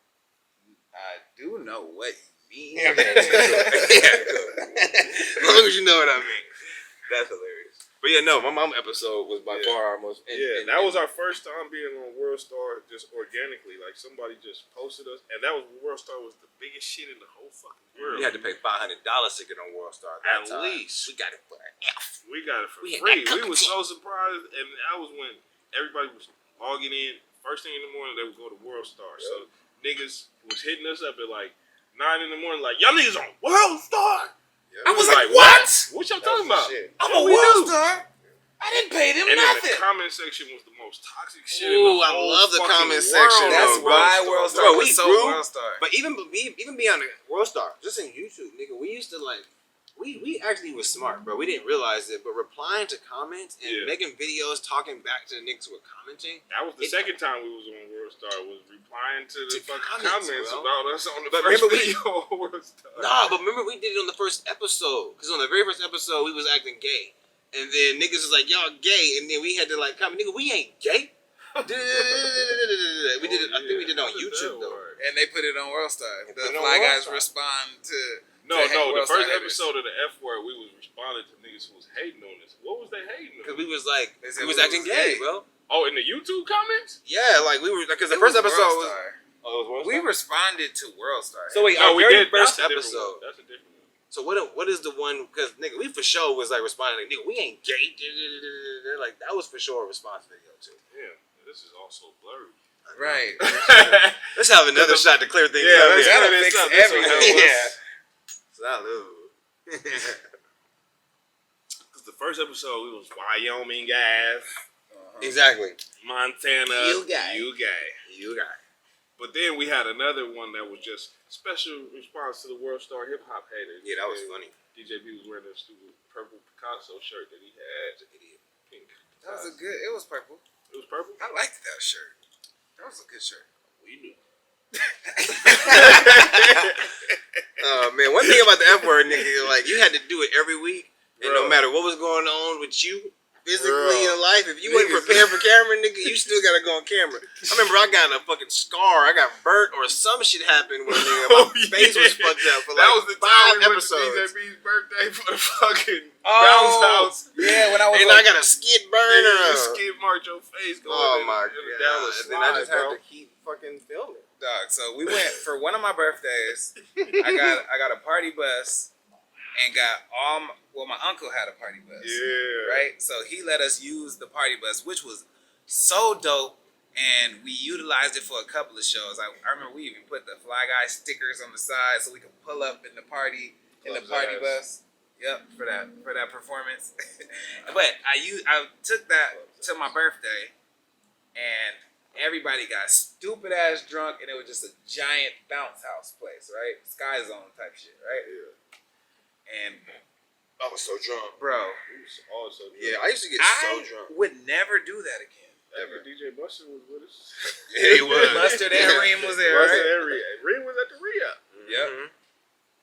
I do know what you mean. Yeah, as long as you know what I mean. That's hilarious. But yeah, no, my mom episode was by Yeah. far our most. Yeah, that was our first time being on World Star just organically. Like somebody just posted us, and that was World Star was the biggest shit in the whole fucking world. You had to pay $500 to get on World Star. That At time. least. We got it for an F. We got it for We had free. that We was so surprised, and that was when everybody was logging in. First thing in the morning, they would go to World Star. So niggas was hitting us up at like 9 in the morning, like y'all niggas on World Star. Yeah. I was like, what? what? What y'all That talking was about? the shit. I'm Yeah, a we world do. star. I didn't pay them And then nothing. the comment section was the most toxic shit Ooh, in the I whole love the fucking comment world. section, That's though, bro. why World Star Bro, was we so grew, World Star. But even beyond the World Star, just in YouTube, nigga, we used to like, we actually was smart, bro. We didn't realize it, but replying to comments and Yeah. making videos talking back to the niggas who were commenting. That was the second time we was on World Star, was replying to the To fucking comments, comments bro. about us on the But first remember we- video on World Star. Nah, but remember we did it on the first episode, because on the very first episode we was acting gay, and then niggas was like, y'all gay, and then we had to like comment, nigga, we ain't gay. We did it. I think we did it on How did YouTube that though. work? And they put it on World Star. They The put it on Fly World Guys Star. respond to. No, to the World Star first haters. episode of the F word, we was responding to niggas who was hating on us. What was they hating Because on? we was like, They said we was we acting was gay, gay. bro. Oh, in the YouTube comments? Yeah, like we were, because the It first was episode World was. Star. Oh, it was World We Star? responded to World Star. So wait, No, our we very did. first That's a different episode. one. That's a different one. So what is the one? Because nigga, we for sure was like responding like, nigga, we ain't gay. Like that was for sure a response video too. Yeah, this is also blurry. Right. Let's have another shot to clear things Yeah, up. let's here. gotta clear this fix up. This everything. one was- Yeah. Salud. Because the first episode, we was Wyoming guys, Exactly. Montana, You gay. you gay. You got it. But then we had another one that was just special response to the World Star hip hop haters. Yeah, that was And funny. DJB was wearing a stupid purple Picasso shirt that he had. Idiot. Pink. That was a good. It was purple. It was purple. I liked that shirt. That was a good shirt. We knew. Oh man, one thing about the F word, nigga, like you had to do it every week, and no Bro. matter what was going on with you physically Bro. in life, if you wasn't Niggas- prepared for camera, nigga, you still gotta go on camera. I remember I got a fucking scar, I got burnt, or some shit happened when nigga, my Oh, face was yeah. fucked up for That like was the 5 time we went to episodes. DJB's birthday for the fucking Oh, bounce house. Yeah, when I was And like, I got a skid burn. You skid marked your face going Oh in, my in, down the god! And slide, then I just had bro. to keep fucking filming. dog. So we went for one of my birthdays. I got a party bus and got my uncle had a party bus. Yeah. Right? So he let us use the party bus, which was so dope. And we utilized it for a couple of shows. I remember we even put the Fly Guy stickers on the side so we could pull up in the party Club's party ass. bus. Yep, for that performance. But I took that to my birthday, and everybody got stupid ass drunk, and it was just a giant bounce house place, right? Sky Zone type shit, right? Yeah. And I was so drunk. bro, He was also Yeah, I used to get so I drunk. would never do that again. Ever. DJ Buster was with us. Yeah, he was. Mustard and Reem was there, Buster right? and Reem was at the re-up. Yep.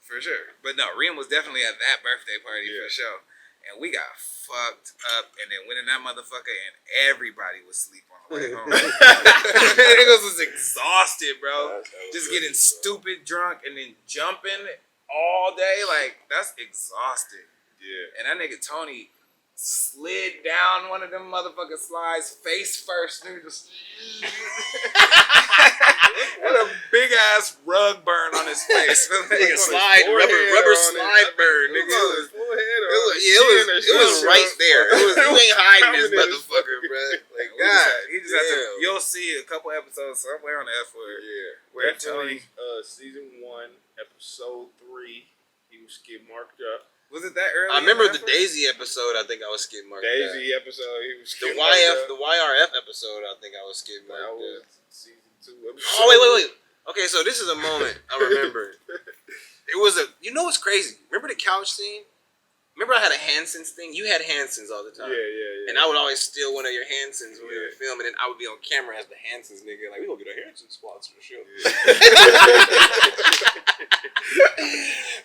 For sure. But no, Reem was definitely at that birthday party Yeah. for sure. and we got fucked up, and then went in that motherfucker, and everybody was asleep on the way home. Niggas was exhausted, bro. Just getting stupid drunk and then jumping all day, like that's exhausting. Yeah. And that nigga Tony slid down one of them motherfucking slides face first, nigga. Just had a big ass rug burn on his face. Nigga slide, rubber slide burn, nigga. It was right there. You ain't hiding this motherfucker, bro. Like, God, he just had to. You'll see a couple episodes somewhere on the F word. Yeah. Where Definitely, Tony. season 1, episode 3, he was skid marked up. Was it that early? I remember the Daisy episode. I think I was skid marked. Daisy episode, he was The skid marked up. the YRF episode. I think I was skid That marked. was season 2 episode. Oh wait. Okay, so this is a moment I remember. It was you know what's crazy? Remember the couch scene? Remember I had a Hanson's thing? You had Hanson's all the time. Yeah. And I would always steal one of your Hansons when we were filming, and I would be on camera as the Hanson's nigga. Like, we gonna get a Hanson sponsor for sure.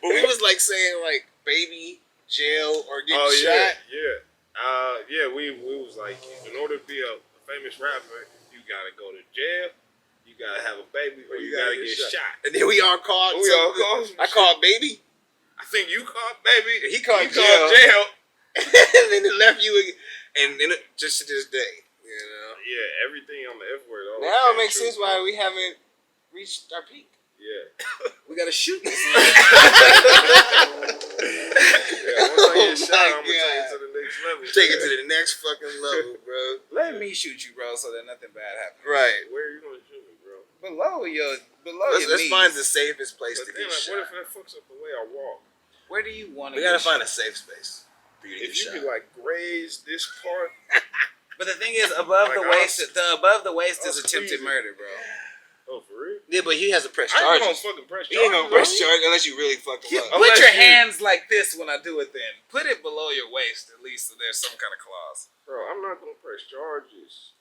But we was like saying like baby, jail, or getting shot. Yeah. We was like, in order to be a famous rapper, you gotta go to jail, you gotta have a baby, or you gotta get shot. And then we all called. I called baby. I think you called baby. He called jail. And then it left you, and then just to this day, you know. Yeah, everything on the F word. Now it makes sense why we haven't reached our peak. Yeah. We gotta shoot this. Once I get shot, I'm gonna take it to the next level. Take it to the next fucking level, bro. Let me shoot you, bro, so that nothing bad happens. Right. Where are you gonna shoot me, bro? Below your Let's knees. find the safest place But to then, get like, what if shot. that fucks up the way I walk? Where do you want to? We gotta find a safe space for you to If get you shot. could like graze this part, But the thing is, above Like, the waist, above the waist I is was attempted squeezing. murder, bro. oh for real? Yeah, but he has to press I ain't gonna charges. fucking press He ain't gonna charges press on you. charges unless you really fuck him up. Put Unless your you- hands like this when I do it. Then put it below your waist at least, so there's some kind of clause. Bro, I'm not gonna press charges.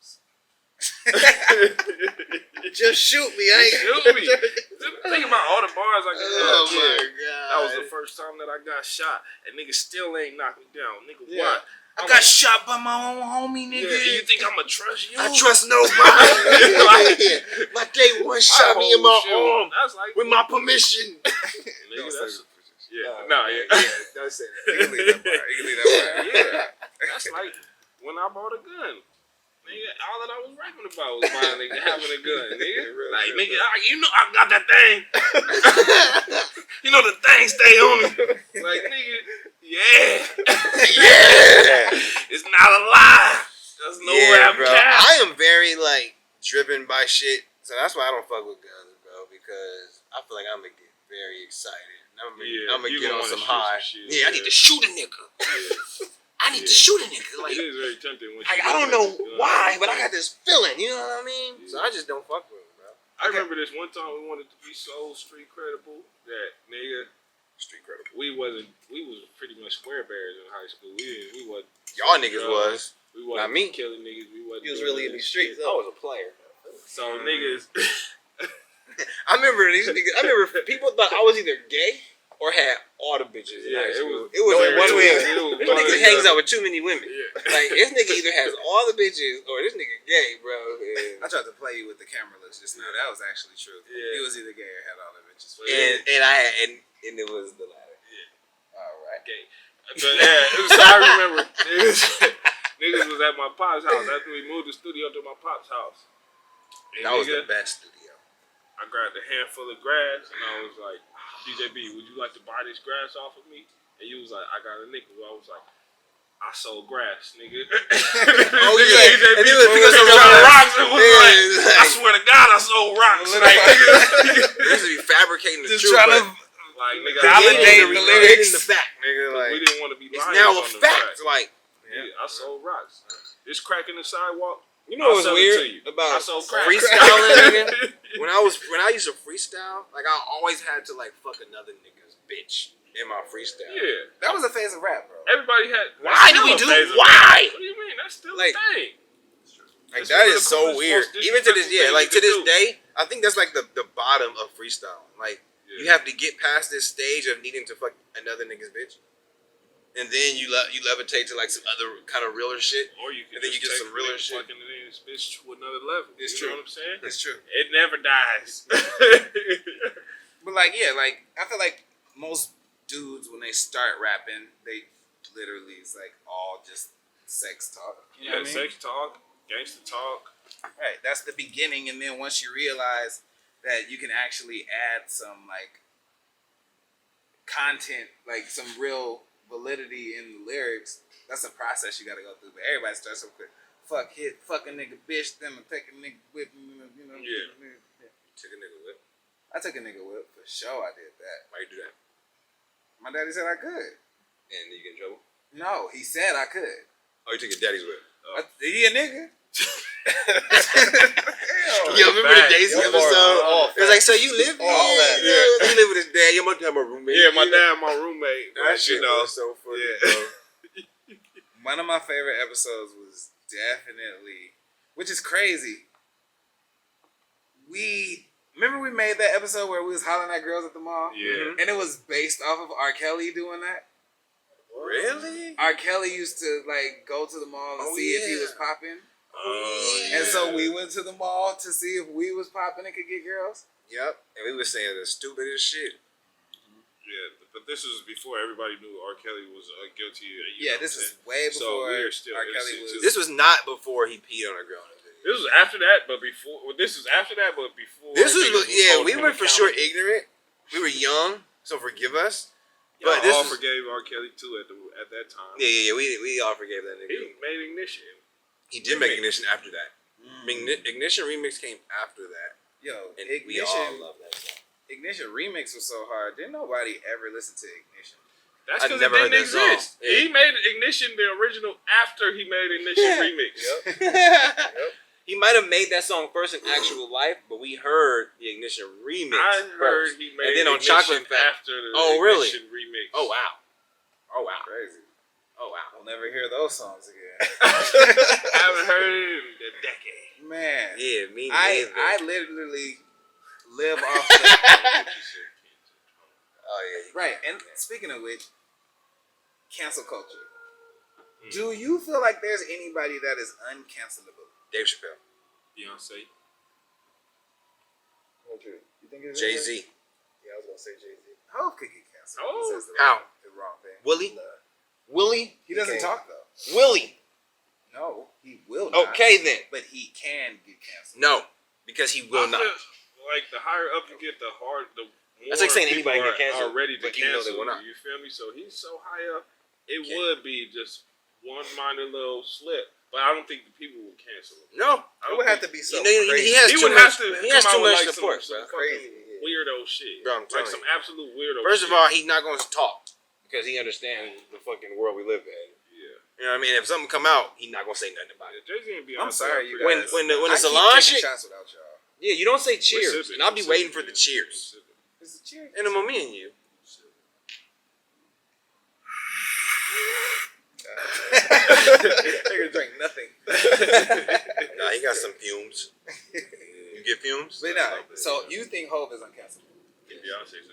Just shoot me. I ain't. Shoot me. Think about all the bars I got. Oh my God. god. That was the first time that I got shot, and niggas still ain't knocked me down. Nigga, Yeah. why? I got shot by my own homie, Yeah, nigga. you think I'ma trust you? I trust nobody. My day one shot me in my arm That's like with my permission. Nigga, Don't say that's, it. yeah, Don't say You can leave that part. You can leave that part. yeah. That's like when I bought a gun. Nigga, all that I was rapping about was buying nigga having a gun, nigga. Like, nigga, you know I got that thing. You know the thing stay on me. Like, nigga, yeah. It's not a lie. There's no rap bro. cap. I am very like driven by shit, so that's why I don't fuck with guns, bro. Because I feel like I'm gonna get very excited. I'm gonna you get gonna on wanna some shoot high. some shit, Yeah, I need to shoot a nigga. Yeah. I need to shoot a nigga. Like, It is very tempting when I you don't look know at the gun. why, but I got this feeling. You know what I mean? So I just don't fuck with him, bro. I remember this one time we wanted to be so street credible that nigga, Street credible. we was pretty much square bears in high school. We wasn't Y'all niggas was. we wasn't Not me. killing niggas. We wasn't. He was doing really in this these streets. shit. Though. was a player. So niggas, I remember these niggas. I remember people thought I was either gay or had all the bitches in Yeah, high it school. was- It was no, in it was- between. it was This one nigga or the hangs other. out with too many women. yeah. Like, this nigga either has all the bitches or this nigga gay, bro. I tried to play you with the camera looks just now. That was actually true. Yeah. He was either gay or had all the bitches. And it was the latter. All right. Okay. But yeah, so I remember niggas was at my pop's house after we moved the studio to my pop's house. And That was nigga, the best studio. I grabbed a handful of grass and I was like, DJB, would you like to buy this grass off of me? And you was like, I got a nickel. I was like, I sold grass, nigga. Oh, Nigga, yeah. DJB And he was picking was some selling rocks. rocks. It was Yeah, like, it was I like- swear to God, I sold rocks. Like, nigga, We used to be fabricating the Just truth, trying to. like, nigga, Validate the lyrics. the fact, nigga. we Like, didn't want to be it's lying now on a the fact. Like, Yeah, I sold rocks. This crack in the sidewalk. you know what's I'll sell it to weird you. I about sold crack. freestyling, nigga? When I used to freestyle, like I always had to like fuck another nigga's bitch in my freestyle. Yeah. That was a phase of rap, bro. Everybody had. Why do we do? Why? What do you mean? That's still Like, a thing. Like It's that one of is the so coolest, weird. most Even to this, disrespectful like to things this you can day, I think that's like the bottom of freestyling. Like you have to get past this stage of needing to fuck another nigga's bitch. and then you levitate to like some other kind of realer shit. Or you can And then you get some realer shit. fucking this bitch to another level. It's you true. know what I'm saying? It's true. It never dies. But like, yeah, like I feel like most dudes when they start rapping, they literally is like all just sex talk. You know what I mean? Sex talk, gangster talk. Right. That's the beginning, and then once you realize that you can actually add some like content, like some real validity in the lyrics, that's a process you got to go through. But everybody starts off with fuck a nigga bitch, then take a nigga whip, you know. Yeah. Took a nigga whip. I took a nigga whip for sure. I did that. Why you do that? My daddy said I could. And you get in trouble? No, he said I could. Oh, you took your daddy's whip. He a nigga. Yo, remember the Daisy Yo, episode? all It was like, so you live here? all that. Yeah. You live with his dad. Your mother have a roommate. Yeah, my dad, my roommate. That But, shit you know, was so funny, yeah. bro. One of my favorite episodes was definitely, which is crazy. Remember we made that episode where we was hollering at girls at the mall? Yeah. And it was based off of R. Kelly doing that. Really? R. Kelly used to like go to the mall and Oh, see if he yeah. was popping. Oh, yeah. And so we went to the mall to see if we was popping and could get girls. Yep. And we were saying the stupidest shit. Yeah, but this was before everybody knew R. Kelly was guilty. Yeah, this is way So before we are still R. Kelly innocent, was. too. This was not before he peed on a girl in the video. This was after that, but before. Well, this was after that, but before. This was, niggas yeah, holding we him were for sure accountable. ignorant. We were young, so forgive us. Y'all But this all was, forgave R. Kelly too at that time. yeah, we all forgave that nigga. He made Ignition. He did make Ignition after that. Ignition remix came after that. Yo, And we all Ignition. love that song. Ignition remix was so hard. Didn't nobody ever listen to Ignition? That's I because it never heard didn't that song. exist. Yeah. He made Ignition the original after he made Ignition remix. He might have made that song first in actual life, but we heard the Ignition remix I heard first. he made And then on Ignition Chocolate Factory. after the Oh, really? Ignition remix. Oh wow. Oh wow. Crazy. Oh wow. I'll never hear those songs again. I haven't heard it in a decade. Man. Yeah, me I neither. literally live off the Oh yeah. right. And speaking of which, cancel culture. Do you feel like there's anybody that is uncancelable? Dave Chappelle. Beyonce. You think it's Jay-Z. Yeah, I was gonna say Jay-Z. Hov could get canceled. Oh, He says how? the wrong thing. Willie? Willie? He doesn't can't. talk though. Willie. No, he will not. Okay then. But he can get canceled. No, because he will I not. feel like the higher up you get, the more That's like saying people anybody are, can cancel, are ready to but you know they cancel. will not. You feel me? So he's so high up, it Can't. would be just one minor little slip. But I don't think the people would cancel him. No. I It would have to think- be You something know, crazy. he has He too would much. have to He has come too out with much like support, some bro. Crazy, fucking yeah. weirdo shit. Bro, I'm Like telling some you. absolute weirdo First shit. of all, he's not going to talk because he understands the fucking world we live in. Yeah. You know what I mean? If something come out, he's not going to say nothing about it. Jay-Z and Beyonce. I'm sorry, you When guys. when the I salon keep taking shit, shots without y'all. yeah, you don't say cheers, and I'll be waiting for the cheers. This is cheers. In a moment, me and you. Nigga drink nothing. Nah, he got some fumes. You get fumes? But no, so you think Hov is uncancelable?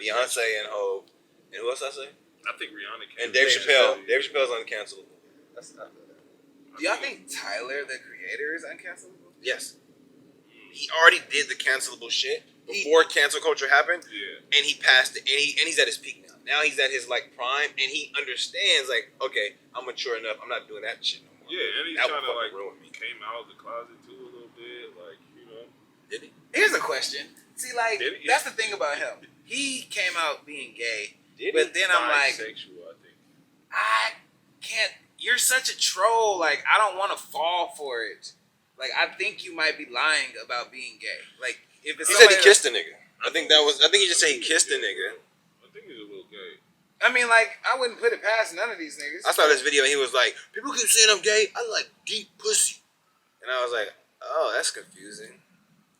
Beyonce and Hov. And who else I say? I think Rihanna can. And Dave Chappelle. Dave Chappelle's uncancelable. That's not Do y'all think Tyler, the creator, is uncancelable? Yes. He already did the cancelable shit before cancel culture happened, Yeah. and he passed it, and he's at his peak now. Now he's at his like prime, and he understands like, okay, I'm mature enough. I'm not doing that shit no more. Yeah, and he's That trying would to like fucking ruin me. came out of the closet too a little bit, like Did he? Here's a question. See, like, Did he? that's the thing about him. He came out being gay, Did but then I'm like, bisexual. I think. I can't. You're such a troll. Like, I don't want to fall for it. Like, I think you might be lying about being gay. Like, if it's He said he somebody kissed a nigga. I think he just said he kissed a nigga. I think he's a little gay. I mean, like, I wouldn't put it past none of these niggas. I saw this video and he was like, people keep saying I'm gay. I like deep pussy. And I was like, oh, that's confusing.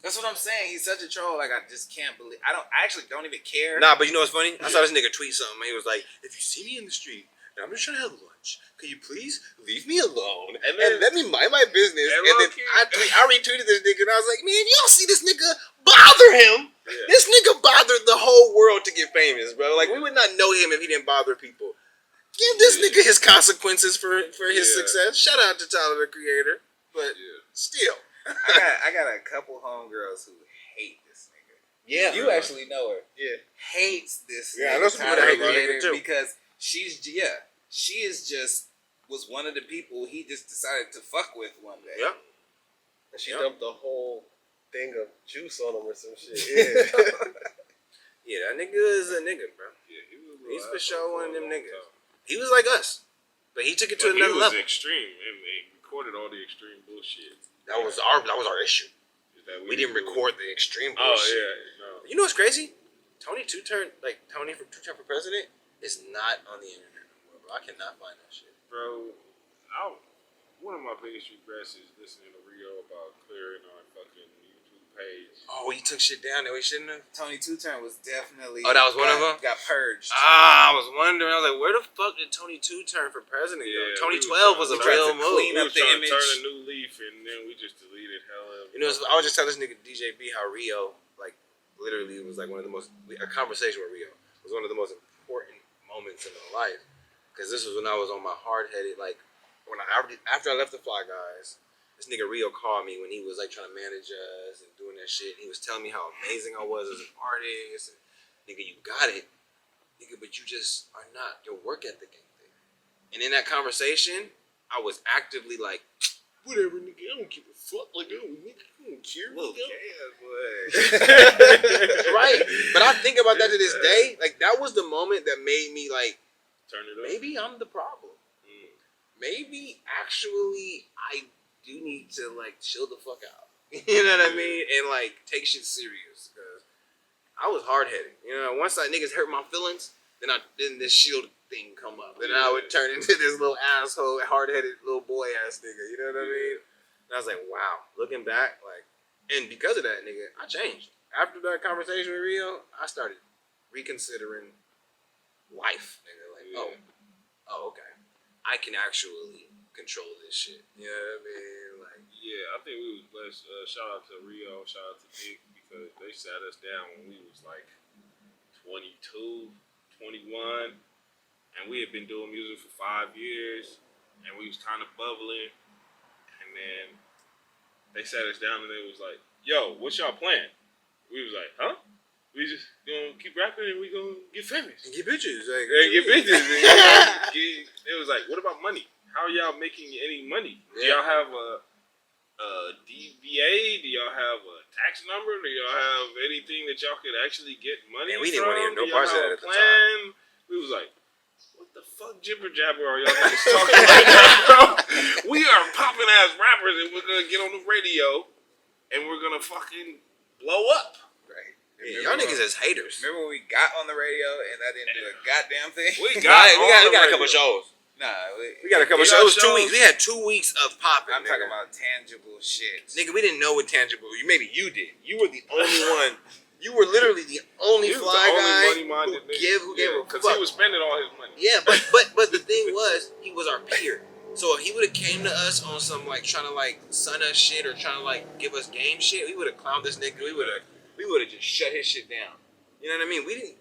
That's what I'm saying. He's such a troll. Like, I just can't believe. I actually don't even care. Nah, but you know what's funny? I saw this nigga tweet something. He was like, if you see me in the street and I'm just trying to have lunch, can you please leave me alone and let me mind my business? And And then low-key- I retweeted this nigga and I was like, man, you don't see this nigga bother him. Yeah. This nigga bothered the whole world to get famous, bro. Like, we would not know him if he didn't bother people. Give this nigga his consequences for his success. Shout out to Tyler the Creator, but still, I got a couple homegirls who hate this nigga. Yeah, You actually know her. Yeah. Hates this Yeah, I nigga, know some people Tyler that hate the that nigga, Creator, too. because she is just was one of the people he just decided to fuck with one day. Yep. And she dumped a whole thing of juice on him or some shit. Yeah. Yeah, that nigga is a nigga, bro. Yeah, He's for sure one of them niggas. He was like us, but he took it to But another he was level. extreme, and they recorded all the extreme bullshit. That was our issue. Is that We didn't record the extreme Oh bullshit. yeah, no. You know what's crazy? Tony for Two-Turn for President is not on the internet anymore, bro. I cannot find that shit. Bro, one of my biggest regrets is listening to Rio about clearing our fucking YouTube page. Oh, he took shit down that we shouldn't have. Tony Two-Turn was definitely Oh, that was one of them? Got purged. I was wondering. I was like, where the fuck did Tony 2 turn for president go? Yeah, Tony we 12 was a we tried real to move. clean We up was the trying to image. turn a new leaf, and then we just deleted hella. You know, I was just telling this nigga DJB how Rio, like, literally was like one of the most, a conversation with Rio was one of the most important moments in my life. Because this was when I was on my hard-headed, like, after I left the Fly Guys, this nigga Rio called me when he was like trying to manage us and doing that shit. He was telling me how amazing I was as an artist. And, nigga, you got it. Nigga, but you just are not. Your work ethic ain't there. And in that conversation, I was actively like, whatever, nigga, I don't give a fuck. Like, I don't care. Right. But I think about that to this day. Like, that was the moment that made me like, Turn it up. maybe I'm the problem. Maybe actually I do need to like chill the fuck out. You know what I mean? And like take shit serious. Cause I was hard headed. You know, once that niggas hurt my feelings, then this shield thing come up. And I would turn into this little asshole, hard headed little boy ass nigga. You know what I mean? And I was like, wow, looking back, like, and because of that nigga, I changed. After that conversation with Rio, I started reconsidering life. Nigga, like, oh, okay. I can actually control this shit. You know what I mean? Like, Yeah, I think we was blessed. Shout out to Rio, shout out to Nick, because they sat us down when we was like 22, 21, and we had been doing music for 5 years, and we was kind of bubbling, and then they sat us down and they was like, yo, what's y'all plan? We was like, huh? We just gonna keep rapping and we gonna get famous. and get bitches. Like, And get bitches. It was like, what about money? How are y'all making any money? Do y'all have a DBA? Do y'all have a tax number? Do y'all have anything that y'all could actually get money Man, we didn't want to hear no Do y'all parts of have that a at the plan? We was like, what the fuck jibber jabber are y'all niggas talking right now, bro? We are popping ass rappers and we're gonna get on the radio and we're gonna fucking blow up. Right. Yeah, y'all niggas as haters. Remember when we got on the radio and I didn't do a goddamn thing? We We got got a couple shows. Nah, We got a couple We shows. got 2 weeks. shows. We had 2 weeks of popping. I'm talking about tangible shit. Nigga, we didn't know what tangible. Maybe you did. You were the only one. You were literally the only He was fly the only guy money-minded who gave a because fuck. he was spending all his money. Yeah, but the thing was, he was our peer. So if he would have came to us on some like trying to like sun us shit or trying to like give us game shit, we would have clowned this nigga. We would have just shut his shit down. You know what I mean? We didn't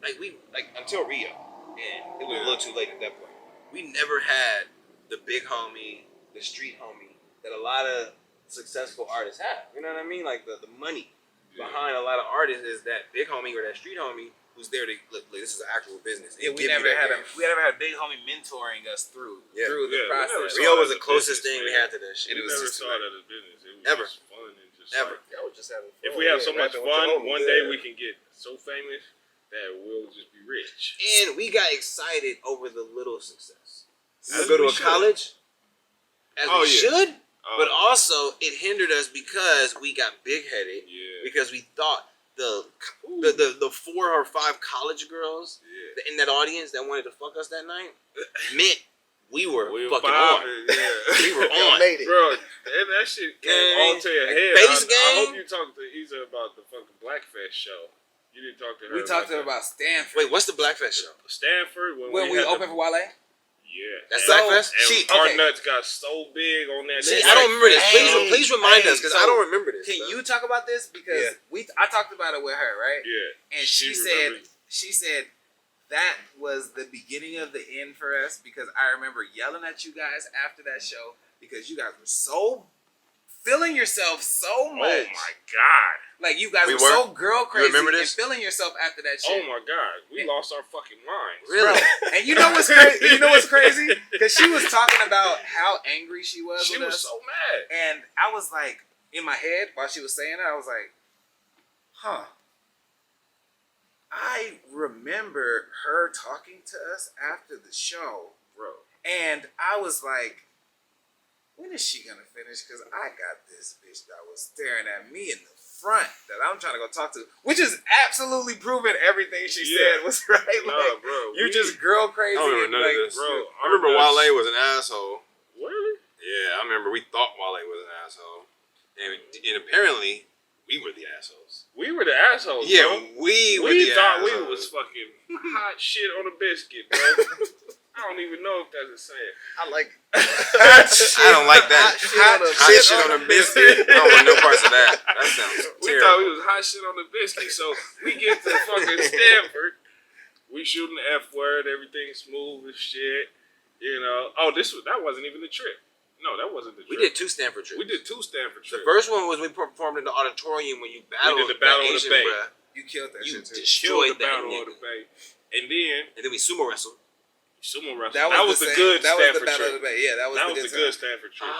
like until Rio, and it was a little too late at that point. We never had the big homie, the street homie that a lot of successful artists have. You know what I mean? Like the money behind a lot of artists is that big homie or that street homie who's there to look. This is an actual business. Yeah, we never had we never had a big homie mentoring us through Yeah. the Yeah, we never process. saw Rio it was as the a closest business, thing we man. had to that shit. We It was never just saw it as a business. It was Ever. just fun and just Ever. like, Y'all was just having fun. if we have so much rapping with your fun, homies. one day we can get so famous that we'll just be rich. And we got excited over the little success. As We go to we a should. college, as Oh, we yeah. should, but Oh, also it hindered us because we got big headed. yeah. Because we thought the 4 or 5 college girls Yeah. in that audience that wanted to fuck us that night meant we were We fucking vibing, on. yeah. We were Y'all on. made it. Bro, and that shit came Gang. all to your Like, head. Face I gang. hope you talked to Isa about the fucking Blackfest show. You didn't talk to her. We talked to her that. about Stanford. Wait, what's the Blackfest show? Stanford when we had opened for Wale. Yeah. That's So, Blackfest? And our nuts got so big on that. See, shit. I don't remember this. Hey, Please remind us, because so I don't remember this. Can bro. you talk about this? Because Yeah. I talked about it with her, right? Yeah. And she remembered. said that was the beginning of the end for us because I remember yelling at you guys after that show because you guys were so feeling yourself so much. Oh my god! Like you guys We were were? so girl crazy remember and this? feeling yourself after that shit. Oh my god! We lost our fucking minds. Really? Bro, and you know what's crazy? You know what's crazy? Because she was talking about how angry she was She with was us, so mad. and I was like, in my head while she was saying it, I was like, huh. I remember her talking to us after the show, Bro. and I was like, when is she gonna finish? Because I got this bitch that was staring at me in the front that I'm trying to go talk to, which is absolutely proving everything she said was right. Nah, Like, bro. you're just girl crazy. I don't remember and, none of like, this. Bro, I remember Wale was an asshole. Really? Yeah, I remember we thought Wale was an asshole. And apparently, we were the assholes. We were the assholes, Yeah, bro. we were We the thought assholes. we was fucking hot shit on a biscuit, bro. I don't even know if that's a saying. I like. I don't like that. Hot shit on a biscuit. I don't want no parts of that. That sounds We terrible. thought we was hot shit on the biscuit, so we get to fucking Stanford. We shooting the F word, everything smooth as shit. You know. Oh, that wasn't even the trip. No, that wasn't the trip. We did 2 Stanford trips. We did 2 Stanford trips. The first one was we performed in the auditorium when you battled the Battle of the Asian Bay. bruh. you killed that You shit too. destroyed Killed the that Battle of nigga. the Bay. And then we sumo wrestled. sumo wrestling. That was the the good That was the Stanford Battle trip. of the Bay. Yeah, that was the good time. Stanford trip.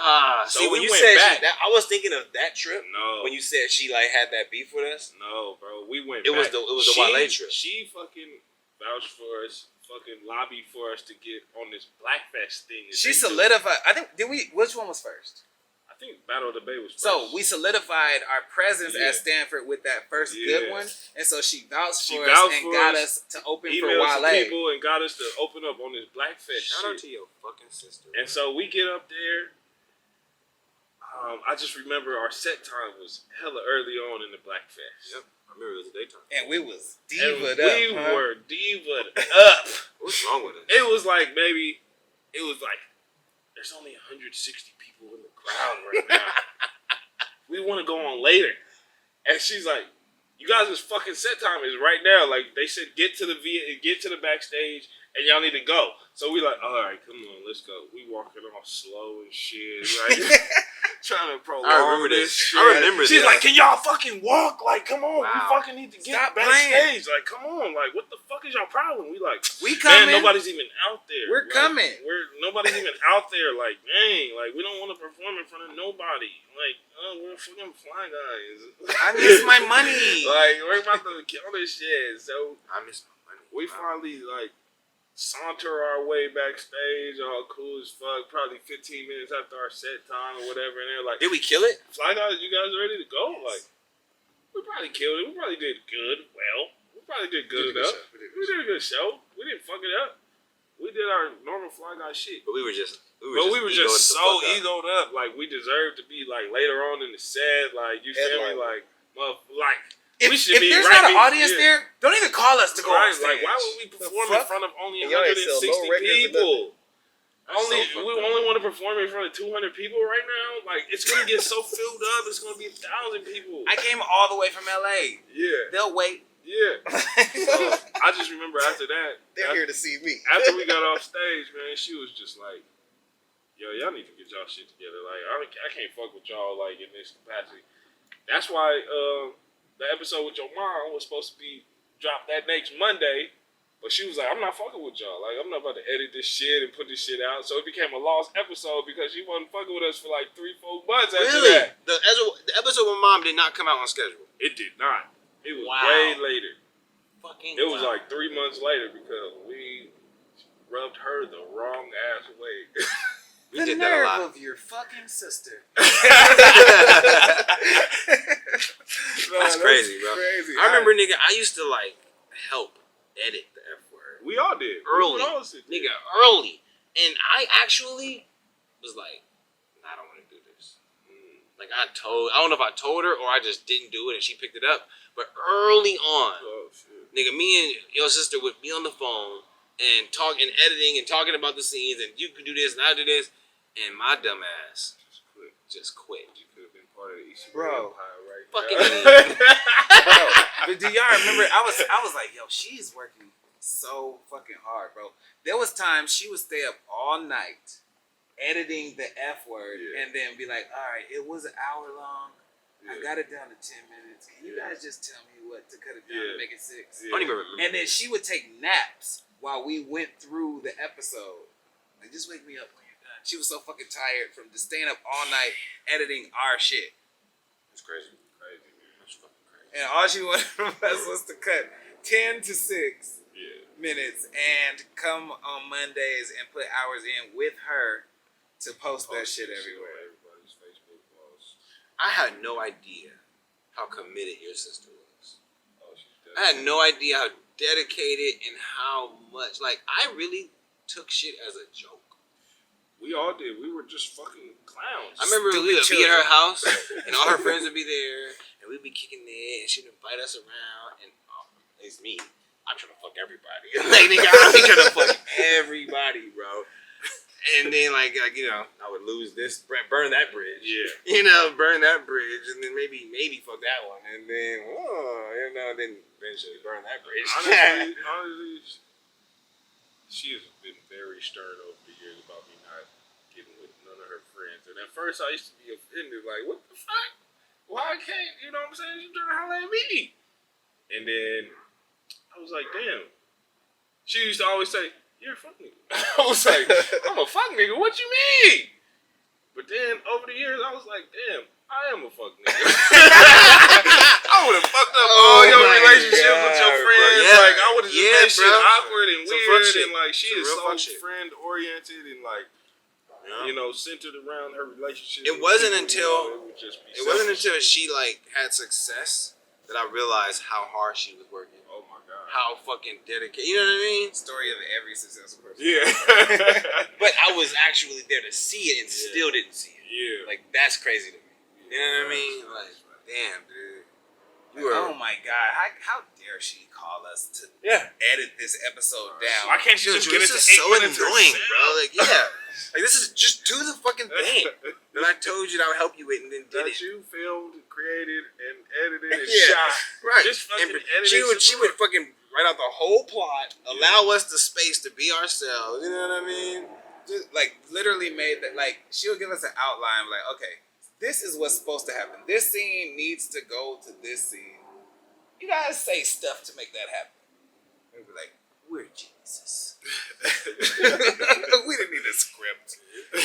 See, So when we you went said back. I was thinking of that trip. No. When you said she like had that beef with us. No, bro. We went It was back. the Wale trip. She fucking vouched for us, fucking lobbied for us to get on this Blackfest thing. that She they do. solidified. I think which one was first? I think Battle of the Bay was first. So we solidified our presence Yeah. at Stanford with that first good one, and so she vouched She for vouched us and for got us, us to open for emailed some Wale. people and got us to open up on this Blackfest Shout out shit. to your fucking sister. And so we get up there. I just remember our set time was hella early on in the Blackfest. Yep, I remember it was the daytime. And we was And diva'd we up. were diva'd up. What's wrong with us? It was like there's only 160 people in the crowd right now. We want to go on later. And she's like, you guys' fucking set time is right now. Like they said, get to the backstage and y'all need to go. So we like, all right, come on, let's go. We walking all slow and shit, like trying to prolong I remember this this. shit. I remember She's this. like, can y'all fucking walk? Like, come on, we Wow. fucking need to get Stop backstage. Like, come on, like, what the fuck is y'all problem? We like, We man, coming. nobody's even out there. We're Like, coming. Nobody's even out there. Like, dang, like we don't want to perform in front of nobody. Like, we're fucking fly guys. I miss my money. Like, we're about to kill this shit. So I miss my money. we finally like saunter our way backstage, all cool as fuck. Probably 15 minutes after our set time or whatever, and they're like, Did we kill it? "Fly guys, you guys ready to go?" Like, we probably killed it. We probably did good. Well, we probably did good enough. We did a good show. We didn't fuck it up. We did our normal Fly Guy shit. But we were just so egoed up. Like, we deserved to be like later on in the set. Like, you feel me? Like, well, like. If, we should if be there's right not an be- audience yeah. there, don't even call us to go on Right, stage. like, why would we perform in front of only And y'all ain't sell 160 no records or people? so We only want to perform in front of 200 people right now. Like, it's gonna get so filled up. It's gonna be 1,000 people. I came all the way from LA. Yeah, They'll wait. yeah. So, I just remember after that, They're here to see me. after we got off stage, man, she was just like, "Yo, y'all need to get y'all shit together. Like, I can't fuck with y'all like in this capacity." That's why the episode with your mom was supposed to be dropped that next Monday, but she was like, "I'm not fucking with y'all. Like, I'm not about to edit this shit and put this shit out." So it became a lost episode because she wasn't fucking with us for like 3-4 months after Really? that. The episode with Mom did not come out on schedule. It did not. It was Wow. way later. Fucking. It was like 3 months later because we rubbed her the wrong ass way. we The did that a nerve lot. of your fucking sister. That's crazy, bro. Crazy. I remember, nigga, I used to like help edit the F word. We all did. Early. We all did. Nigga, early. And I actually was like, I don't want to do this. Like, I don't know if I told her or I just didn't do it and she picked it up. But early on, Oh shit. nigga, me and your sister would be on the phone and editing and talking about the scenes and you could do this and I do this. And my dumb ass just quit. You could have been part of the East Bro. Empire right Fucking now. Bro, but do y'all remember? I was like, yo, she's working so fucking hard, bro. There was times she would stay up all night editing the F word and then be like, all right, it was an hour long. I got it down to 10 minutes. Can you guys just tell me what to cut it down to make it 6? I don't even remember. And then she would take naps while we went through the episode. Like, just wake me up when you're done. She was so fucking tired from just staying up all night editing our shit. It's crazy. Crazy, man. That's fucking crazy. And all she wanted from us was to cut 10 to 6 minutes and come on Mondays and put hours in with her to post that shit everywhere. Everybody's Facebook posts. I had no idea how committed your sister was. Oh, she's I had no idea how dedicated and how much. Like, I really took shit as a joke. We all did. We were just fucking clowns. I remember we would be at her house, and all her friends would be there, and we'd be kicking it, and she'd invite us around, and it's me. I'm trying to fuck everybody. Like, nigga, I'm trying to fuck everybody, bro. And then, like you know, I would lose this, burn that bridge. Yeah. You know, burn that bridge, and then maybe fuck that one, and then, then eventually burn that bridge. Honestly, she has been very stern over the years about me not getting with none of her friends. And at first, I used to be offended, like, what the fuck? Why can't, you know what I'm saying? You trying to holler at me. And then I was like, damn. She used to always say, you're a fuck nigga. I was like, I'm a fuck nigga. What you mean? But then over the years, I was like, damn, I am a fuck nigga. I would have fucked up all your relationships with your friends. Yeah. Like, I would have just made shit awkward and Some fuck weird. shit. And like, she Some is real so fuck shit. friend oriented and like, you know, centered around her relationship. It with wasn't people, until- it would just be It wasn't selfish. until she like had success that I realized how hard she was working. Oh my god. How fucking dedicated. You know what I mean? Story of every successful person. Yeah. But I was actually there to see it and still didn't see it. Yeah. Like, that's crazy to me. You know what I mean? Like, damn, dude. You were. Oh my god, how dare she call us to Yeah. edit this episode down? Why can't you Dude, just get this it to is 8 so minutes annoying, herself? bro. Like, yeah. Like, this is just do the fucking thing that I told you that I would help you with and then did That it. you filmed, created, and edited, and Yeah. shot. Right. Just fucking And edit she it would some more. fucking write out the whole plot, allow us the space to be ourselves. You know what I mean? Just, like, literally made that, like, she'll give us an outline, like, okay, this is what's supposed to happen. This scene needs to go to this scene. You guys say stuff to make that happen. And we're like, we're geniuses. We didn't need a script.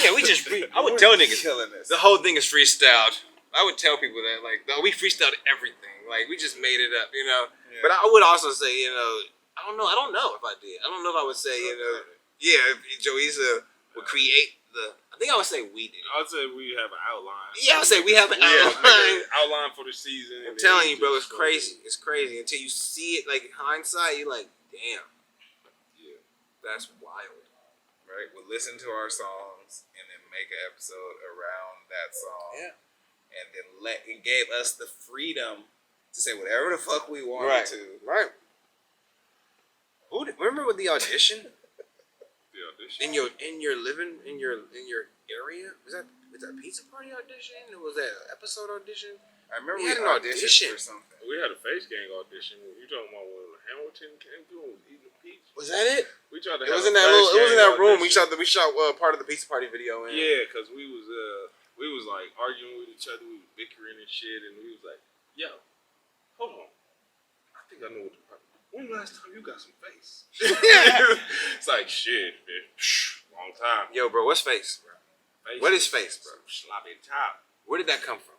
Yeah, we just I would tell niggas killing this. the whole thing is freestyled. I would tell people that, like, no, we freestyled everything. Like, we just made it up, you know. Yeah. But I would also say, you know, I don't know if I did. I don't know if I would say, you know, yeah, if Joisa would create the. I think I would say we did. I'd say we have an outline. Yeah, I would say we have an Yeah, outline. make an outline for the season. I'm and telling then you, bro, just it's go crazy. with it. It's crazy until you see it. Like, in hindsight, you're like, damn, Yeah. that's wild. Right? We'll listen to our songs and then make an episode around that song. Yeah. And then it gave us the freedom to say whatever the fuck we wanted to. Right. Remember with the audition The audition. in your area? Was that pizza party audition? Or was that episode audition? I remember We we had an auditioned audition. for something. We had a face gang audition. You talking about when Hamilton came through and was eating the pizza? Was that it? We tried to It have was a in that face it was in gang that room. audition. We shot part of the pizza party video in. Yeah, because we was like arguing with each other. We was bickering and shit, and we was like, "Yo, hold on, I think I know what the problem. When last time you got some face?" It's like shit, man. Long time. Yo, bro, what's face, bro? Face What is face, bro? some sloppy top. Where did that come from?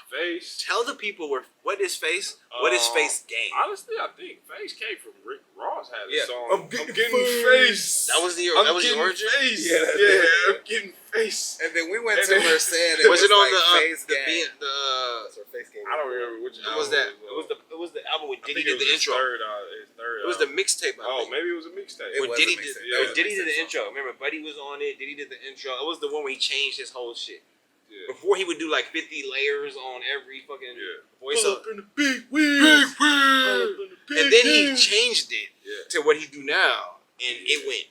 Face. Tell the people what is face? What is face game? Honestly, I think face came from Rick Ross had a Yeah. song. I'm getting face. That was the I'm that was the getting origin. face. Yeah, Yeah, I'm getting face. And then we went And to then- Merced. And Was it on like the Face Gang. That's our face game. I don't remember which What was that? It was the album with I Diddy think did the intro. His third. It was the mixtape. I Oh, think. maybe it was a mixtape. It When was Diddy a did, mixtape. Yeah. when Diddy did the Mixtape intro. Remember, Buddy was on it. Diddy did the intro. It was the one where he changed his whole shit. Yeah. Before he would do like 50 layers on every fucking Yeah. voice. Pull up in the big wheels. And then he changed it Yeah. to what he do now, and it went.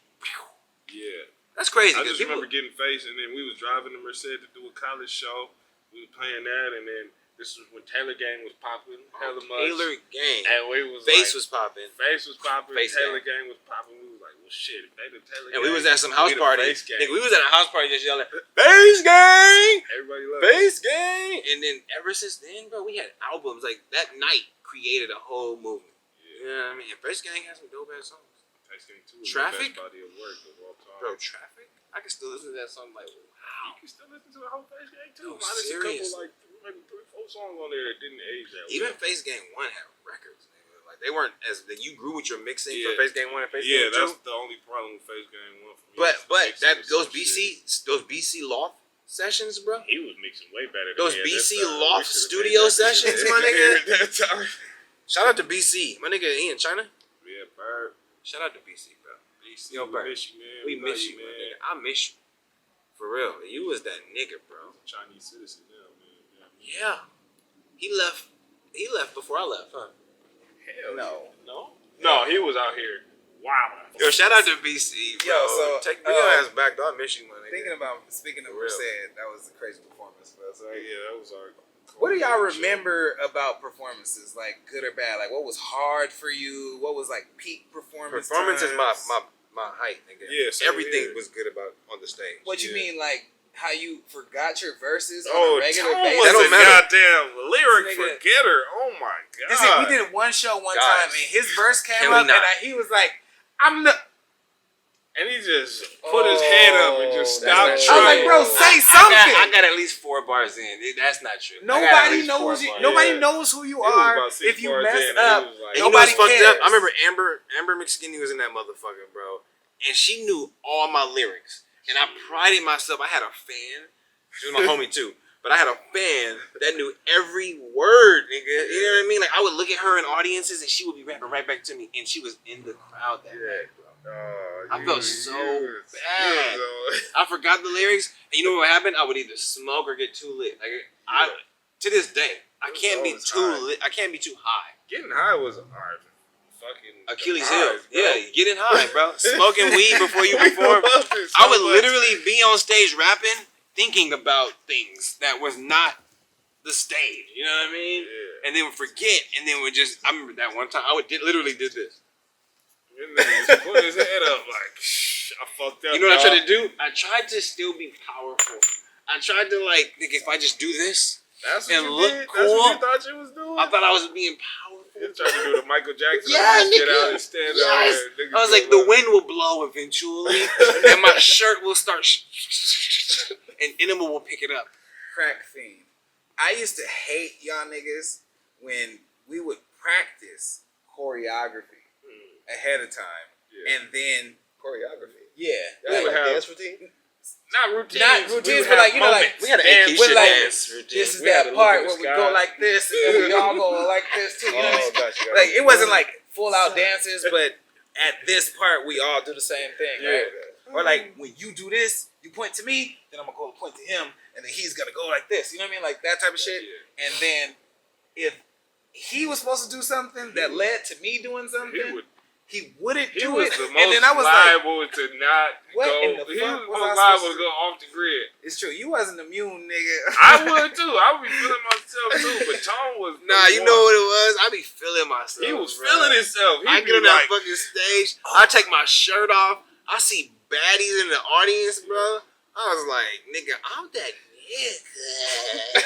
Yeah. That's crazy. I Because just people, remember getting face, and then we was driving to Merced to do a college show. We was playing that, and then This was when Taylor Gang was popping hella much. Taylor Gang. And we was Face like, was popping. Face was popping. Face Taylor Gang. Gang was popping. We was like, well, shit. If they the Taylor And Gang, we was at some house we the party. Face Gang. Nigga, we was at a house party just yelling, Face Gang! Everybody loved it. Face Gang! And then ever since then, bro, we had albums. Like, that night created a whole movement. Yeah. You know what I mean? And Face Gang has some dope ass songs. Face Gang 2 is Traffic? the best body of work of all time. Bro, Traffic? I can still listen to that song like, wow. You can still listen to the whole Face Gang too. No, Minus a seriously. couple, like, maybe 3-4 songs on there that didn't age that Even well. Face Gang 1 had records, nigga. Like, they weren't as, you grew with your mixing Yeah. for Face Gang 1 and Face Yeah, Gang 2. that's the only problem with Face Gang 1 for me. But Mixing that was those BC Loft sessions, bro. He was mixing way better than Those me at that BC time. Loft We should've studio made that sessions, shit my nigga. at that time. Shout out to BC, my nigga. He in China. Yeah, Bird. Shout out to BC, bro. BC, Yo, we Bird. miss you, man. We love miss you, man. Nigga. I miss you. For real, you was that nigga, bro. Chinese citizen now, man. Yeah, he left. He left before I left, huh? Hell No. No, he was out here. Wow. Yo, shout out to BC, bro. Yo, so, take me your ass back, though. I miss you, my nigga. Thinking about speaking of For real. Merced, that was a crazy performance for us, right? Yeah, that was our. What do y'all remember about performances, like good or bad? Like what was hard for you? What was like peak performance? Performance is my times? height, nigga. Yeah, same everything here. was good about on the stage. What you Yeah. mean, like how you forgot your verses Oh, on a regular Tone basis? was That don't a matter. goddamn lyric Nigga. forgetter. Oh my god. Listen, we did one show one Guys, time, and his verse came can we up, not? and he was like, "I'm the." And he just put his head up and just Oh, stopped that's I was trying. like, "Bro, say something." I got at least 4 bars in. That's not true. I got at Nobody least 4 knows you. bars. Nobody Yeah. knows who you It was are. about 6 If you bars mess in, and up, he was like- And you know what's nobody fucked up? cares. I remember Amber McSkinny was in that motherfucker, bro. And she knew all my lyrics. And I prided myself. I had a fan. She was my homie too. But I had a fan that knew every word, nigga. You know what I mean? Like, I would look at her in audiences and she would be rapping right back to me. And she was in the crowd that night, bro. Oh, I felt so bad. you was, I forgot the lyrics. And you know what happened? I would either smoke or get too lit. Like, to this day, I It was can't be always too high. lit. I can't be too high. getting high was our fucking Achilles demise, heel. bro. Yeah, getting high, bro. Smoking weed before you perform. loved it so I would much. literally be on stage rapping, thinking about things that was not the stage. You know what I mean? Yeah. And then would forget, and then would just. I remember that one time I literally did this. And then he just put his head up like, shh, I fucked up. You know what I dog. tried to do? I tried to still be powerful. I tried to like, nigga, if I just do this, That's what and you look did? That's cool. what you thought you was doing? I thought I was being powerful. You tried to do the Michael Jackson. Yeah, and get nigga. out and stand Yes. out there. Niggas I was like, go the wind will blow eventually, and my shirt will start, and Enema will pick it up. Crack fiend. I used to hate y'all niggas when we would practice choreography ahead of time, Yeah. and then Choreography. yeah, That's would like have- dance routine. Not routines. Not We routines, would but have like, you know, like, moments. We had an Dance Akeisha with, like, dance routine. this is We had that to look part in the where we sky. go like this, and then we all go like this too. You know what I mean? Gotcha. Like it wasn't like full out dances, but at this part we all do the same thing, Yeah. right? Or like when you do this, you point to me, then I'm gonna go point to him, and then he's gonna go like this. You know what I mean? Like that type of shit. Yeah. And then if he was supposed to do something that led to me doing something, he wouldn't He do was it. the most And then I was like, liable to not what go. in the He fuck was was most I liable supposed to to go off the grid. it's true, you wasn't immune, nigga. I would too. I would be feeling myself too. But Tom was. the Nah, you one. know what it was? I be feeling myself. He was bro. feeling himself. He I be get on that like, fucking stage. I take my shirt off. I see baddies in the audience, bro. I was like, nigga, I'm that nigga.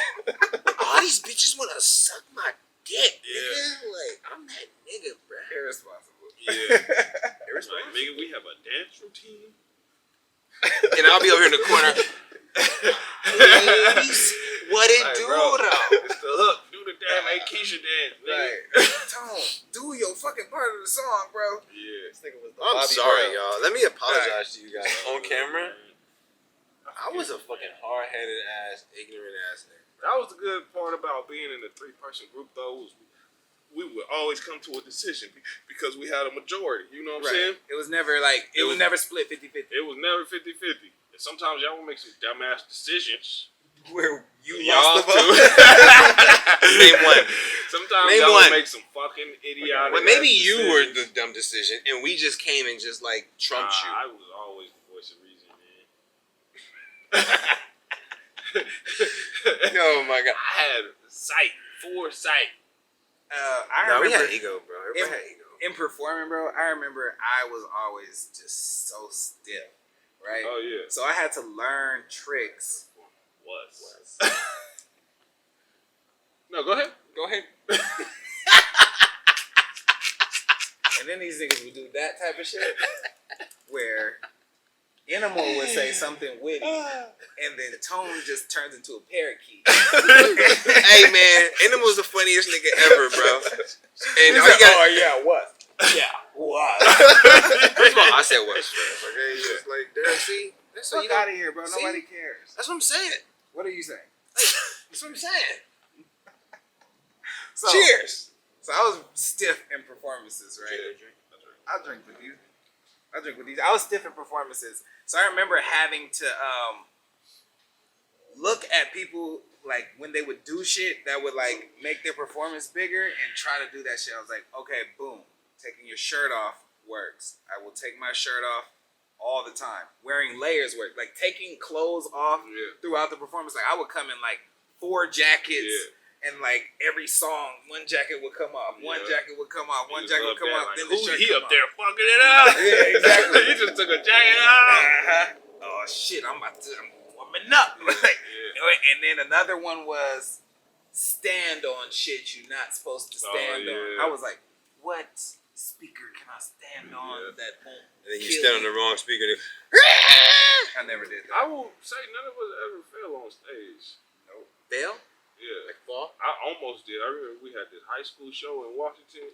All these bitches want to suck my dick, nigga. Like, I'm that nigga, bro. Irresponsible. yeah. It was like, nigga, we have a dance routine. And I'll be over here in the corner. Ladies, what it Like, do, bro, though? It's the hook. Do the damn Akeisha dance, nigga. Right. Tone, do your fucking part of the song, bro. Yeah. This nigga was the I'm Bobby sorry, Brown. y'all. Let me apologize to you guys on camera. I I was a fucking hard-headed ass, ignorant ass nigga. That was the good part about being in a 3-person group, though. Was we would always come to a decision because we had a majority. You know what I'm saying? It was never like, it was never split 50-50. It was never 50-50. And sometimes y'all would make some dumbass decisions. Where you Y'all lost the too. vote. Name one. Sometimes Name y'all one. would make some fucking idiotic. Well, maybe ass you were decisions. the dumb decision, and we just came and just like trumped you. I was always the voice of reason, man. Oh my god! I had sight, foresight. I we remember had ego, bro. Everybody had ego. in performing, bro. I remember I was always just so stiff, right? Oh yeah. So I had to learn tricks. Was. No, go ahead. Go ahead. And then these niggas would do that type of shit, where Animal would say something witty, and then Tone just turns into a parakeet. Hey man, Animal's the funniest nigga ever, bro. And all you got, what? Yeah, what? first of all, I said was first. Okay, Yeah. just like Derek, see, that's what Fuck you got. out of here, bro. See? Nobody cares. That's what I'm saying. What are you saying? That's what I'm saying. So, Cheers. So I was stiff in performances, right? I'll drink with you. I was stiff in performances. So I remember having to look at people like when they would do shit that would like make their performance bigger and try to do that shit. I was like, okay, boom. Taking your shirt off works. I will take my shirt off all the time. Wearing layers work. Like taking clothes off throughout the performance. Like I would come in like 4 jackets. Yeah. And like every song, one jacket would come off, one jacket would come off, one jacket would come off, Like, then the shirt he come up off. there fucking it up. Yeah, exactly. He just took a jacket off. Oh shit, I'm warming up. Like, and then another one was stand on shit you're not supposed to stand on. I was like, what speaker can I stand on that won't And then you kill stand on me? the wrong speaker. I never did I that. will say none of us ever fell on stage. Fail? Yeah. Like fall? I almost did. I remember we had this high school show in Washington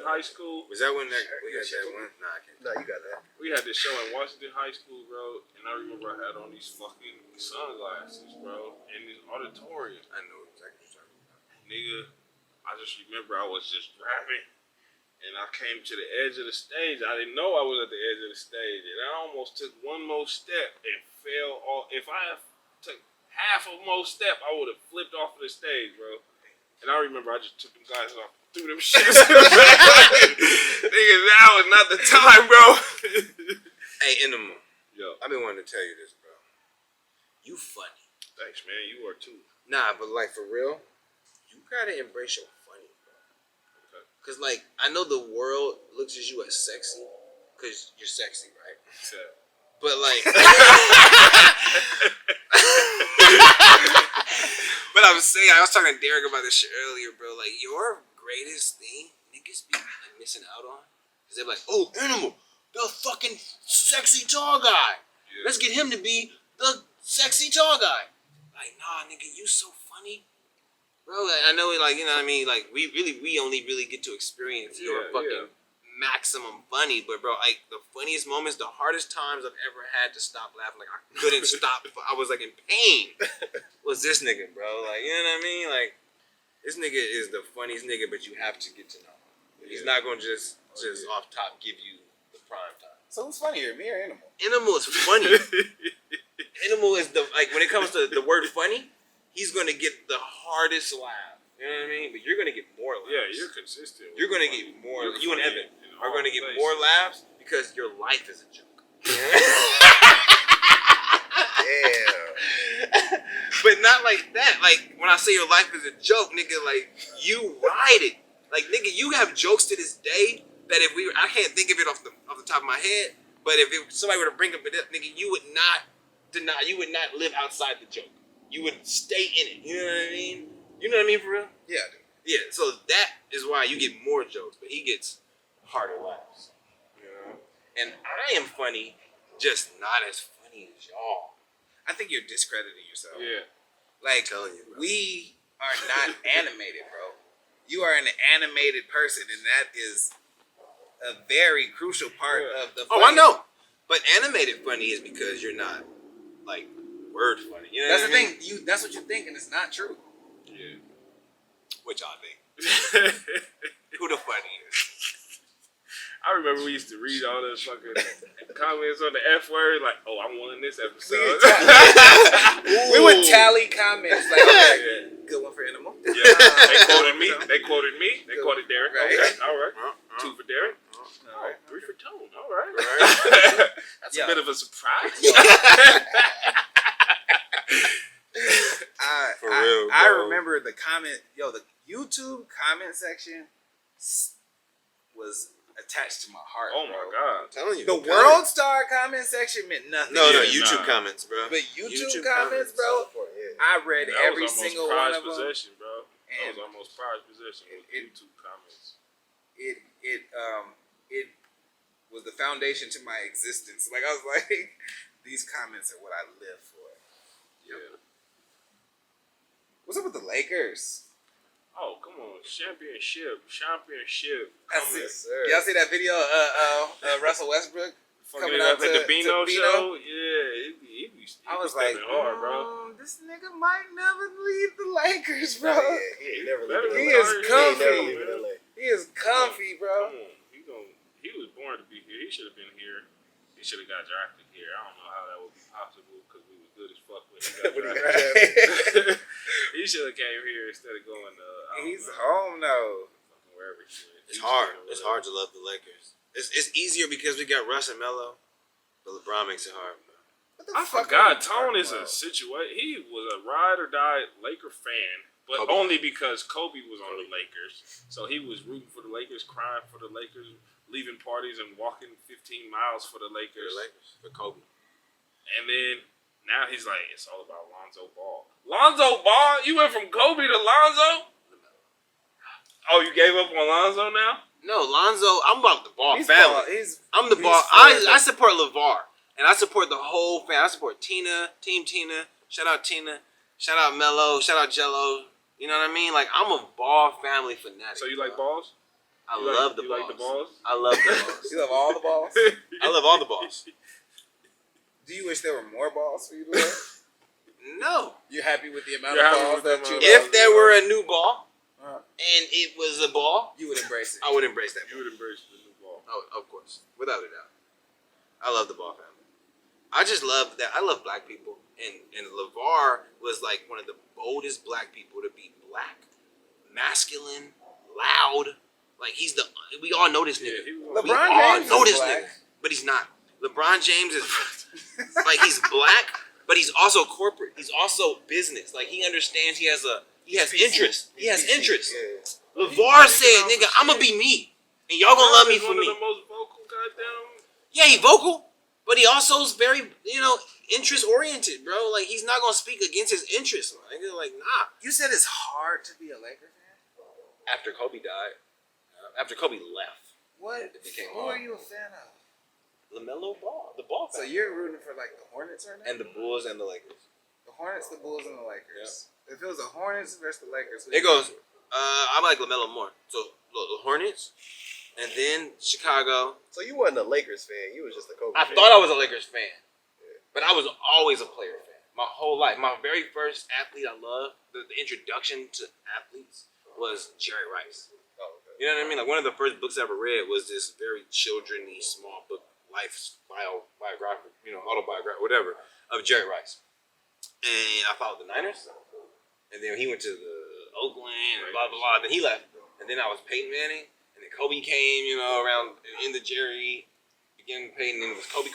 High School. Was that when we had that one? Nah, I can't. No, you got that. We had this show in Washington High School, bro, and I remember I had on these fucking sunglasses, bro, in this auditorium. I know exactly what you're talking about. Nigga, I just remember I was just rapping, and I came to the edge of the stage. I didn't know I was at the edge of the stage, and I almost took one more step and fell off. If I took half of more step, I would have flipped off of the stage, bro. And I remember I just took them guys off, threw them shits in the back. Nigga, now is not the time, bro. Hey, Animal. Yo, I've been wanting to tell you this, bro. You funny. thanks, man. You are too. Nah, but like for real, you gotta embrace your funny, bro. Okay. Cause like I know the world looks at you as sexy, cause you're sexy, right? Yeah. But like, but I was saying, I was talking to Derek about this shit earlier, bro. Like your greatest thing, niggas be like missing out on, cause they're like, oh, Animal, the fucking sexy tall guy. Yeah. Let's get him to be the sexy tall guy. Like, nah, nigga, you so funny. Bro, like, I know, like, you know what I mean? Like, we only really get to experience your fucking maximum funny. But, bro, like, the funniest moments, the hardest times I've ever had to stop laughing, like, I couldn't stop. I was, like, in pain. Was this nigga, bro. Like, you know what I mean? Like, this nigga is the funniest nigga, but you have to get to know him. He's not going to just off top give you the prime time. So who's funnier, me or Animal? Animal is funny. Animal is like when it comes to the word funny, he's gonna get the hardest laugh. You know what I mean? But you're gonna get more laughs. Yeah, you're consistent. You're gonna get more. You and Evan are gonna get places. more laughs because your life is a joke. Yeah. But not like that. Like when I say your life is a joke, nigga, like you ride it. Like nigga, you have jokes to this day that I can't think of it off the top of my head. But if somebody were to bring up it up, nigga, you would not live outside the joke. You would stay in it. You know what I mean? You know what I mean for real? Yeah, I do. Yeah. So that is why you get more jokes, but he gets harder laughs. You know? And I am funny, just not as funny as y'all. I think you're discrediting yourself. Yeah. Like, I'm telling you, bro. we are not animated, bro. You are an animated person, and that is a very crucial part of the Oh, I know. But animated funny is because you're not like word funny. You know That's what the I mean? thing. That's what you think, and it's not true. Yeah. What y'all think? Who the funniest? I remember we used to read all those fucking comments on the F word, like, oh, I'm one in this episode. We would tally comments like, okay, Yeah. good one for Animal. Yeah. They quoted me. They quoted me. They quoted Derek. Right. Okay. All right. 2 for Derek. All right. 3 for Tone. All right. That's Yeah. a bit of a surprise. For real, I bro. remember the YouTube comment section was attached to my heart. Oh bro. my god. I'm telling you. The World Star comment section meant nothing. No, Yeah, YouTube nah. comments, bro. But YouTube comments, bro, Yeah. I read That every was almost single one prized of them. possession, bro. That And was almost prized possession with YouTube comments. it was the foundation to my existence. Like I was like, these comments are what I live for. Yeah. What's up with the Lakers? Oh, come on. Championship. That's Coming. it. Sir. Y'all see that video? Russell Westbrook Fucking coming up out at to the Beano Beano? show. Yeah, he be I was like, hard, bro. this nigga might never leave the Lakers, bro. Yeah, he ain't never Better leaving He LA. is retire. comfy. He ain't never leaving LA. He is comfy, bro. Come on. He was born to be here. He should have been here. He should have got drafted here. I don't know how that would be possible because we was good as fuck when he got When he got drafted. He should have came here instead of going to He's home now. fucking wherever he went. It's hard. It's hard to love the Lakers. It's easier because we got Russ and Melo, but LeBron makes it hard, bro. What the I fuck forgot are you Tone talking is a about? situation. He was a ride or die Laker fan, but Kobe. only because Kobe was on the Lakers. So he was rooting for the Lakers, crying for the Lakers, leaving parties and walking 15 miles for the For Lakers. the Lakers, for Kobe. And then now he's like, it's all about Lonzo Ball. Lonzo Ball? You went from Kobe to Lonzo? Oh, you gave up on Lonzo now? No, Lonzo. I'm about the Ball He's family. ball- I'm the he's Ball. for I support LeVar, and I support the whole fan. I support Tina, Team Tina. Shout out Tina. Shout out Melo. Shout out Jello. You know what I mean? Like I'm a Ball family fanatic. So you like bro. balls? I You love the you balls. like the balls? I love the balls. You love all the balls? I love all the balls. Do you wish there were more balls for you to love? No. You happy with the amount You're of happy balls with the that you amount love? If there were a new ball Uh, and it was a ball, you would embrace it. I would embrace that. You would embrace the new ball. Oh, of course, without a doubt. I love the Ball family. I just love that. I love black people, and LeVar was like one of the boldest black people to be black, masculine, loud. Like he's the. We all know this nigga. Yeah, he was We LeBron all James know is this black. nigga, but he's not. LeBron James is like he's black, but he's also corporate. He's also business. Like he understands. He has interest. He has interest. Yeah. LeVar said, "Nigga, I'm gonna be me, and y'all gonna love me for one me." of the most vocal goddamn. Yeah, he vocal, but he also is very, interest oriented, bro. Like he's not gonna speak against his interests, man. Nigga, like nah. You said it's hard to be a Laker fan? After Kobe died, after Kobe left, What? It became Who hard. are you a fan of? LaMelo Ball, the Ball So family. you're rooting for like the Hornets right now? And the Bulls and the Lakers. The Hornets, the Bulls, and the Lakers. If it was the Hornets versus the Lakers, It goes. I like LaMelo more. So look, the Hornets, and then Chicago. So you wasn't a Lakers fan. You was just a Kobe I fan. thought I was a Lakers fan, but I was always a player fan. My whole life, my very first athlete I loved, the introduction to athletes was Jerry Rice. Oh, okay. You know what I mean? Like one of the first books I ever read was this very children-y small book, life biography, autobiography, whatever, of Jerry Rice. And I followed the Niners, and then he went to the Oakland, and blah blah blah. Then he left, and then I was Peyton Manning, and then Kobe came, around in the Jerry, beginning Peyton, and it was Kobe.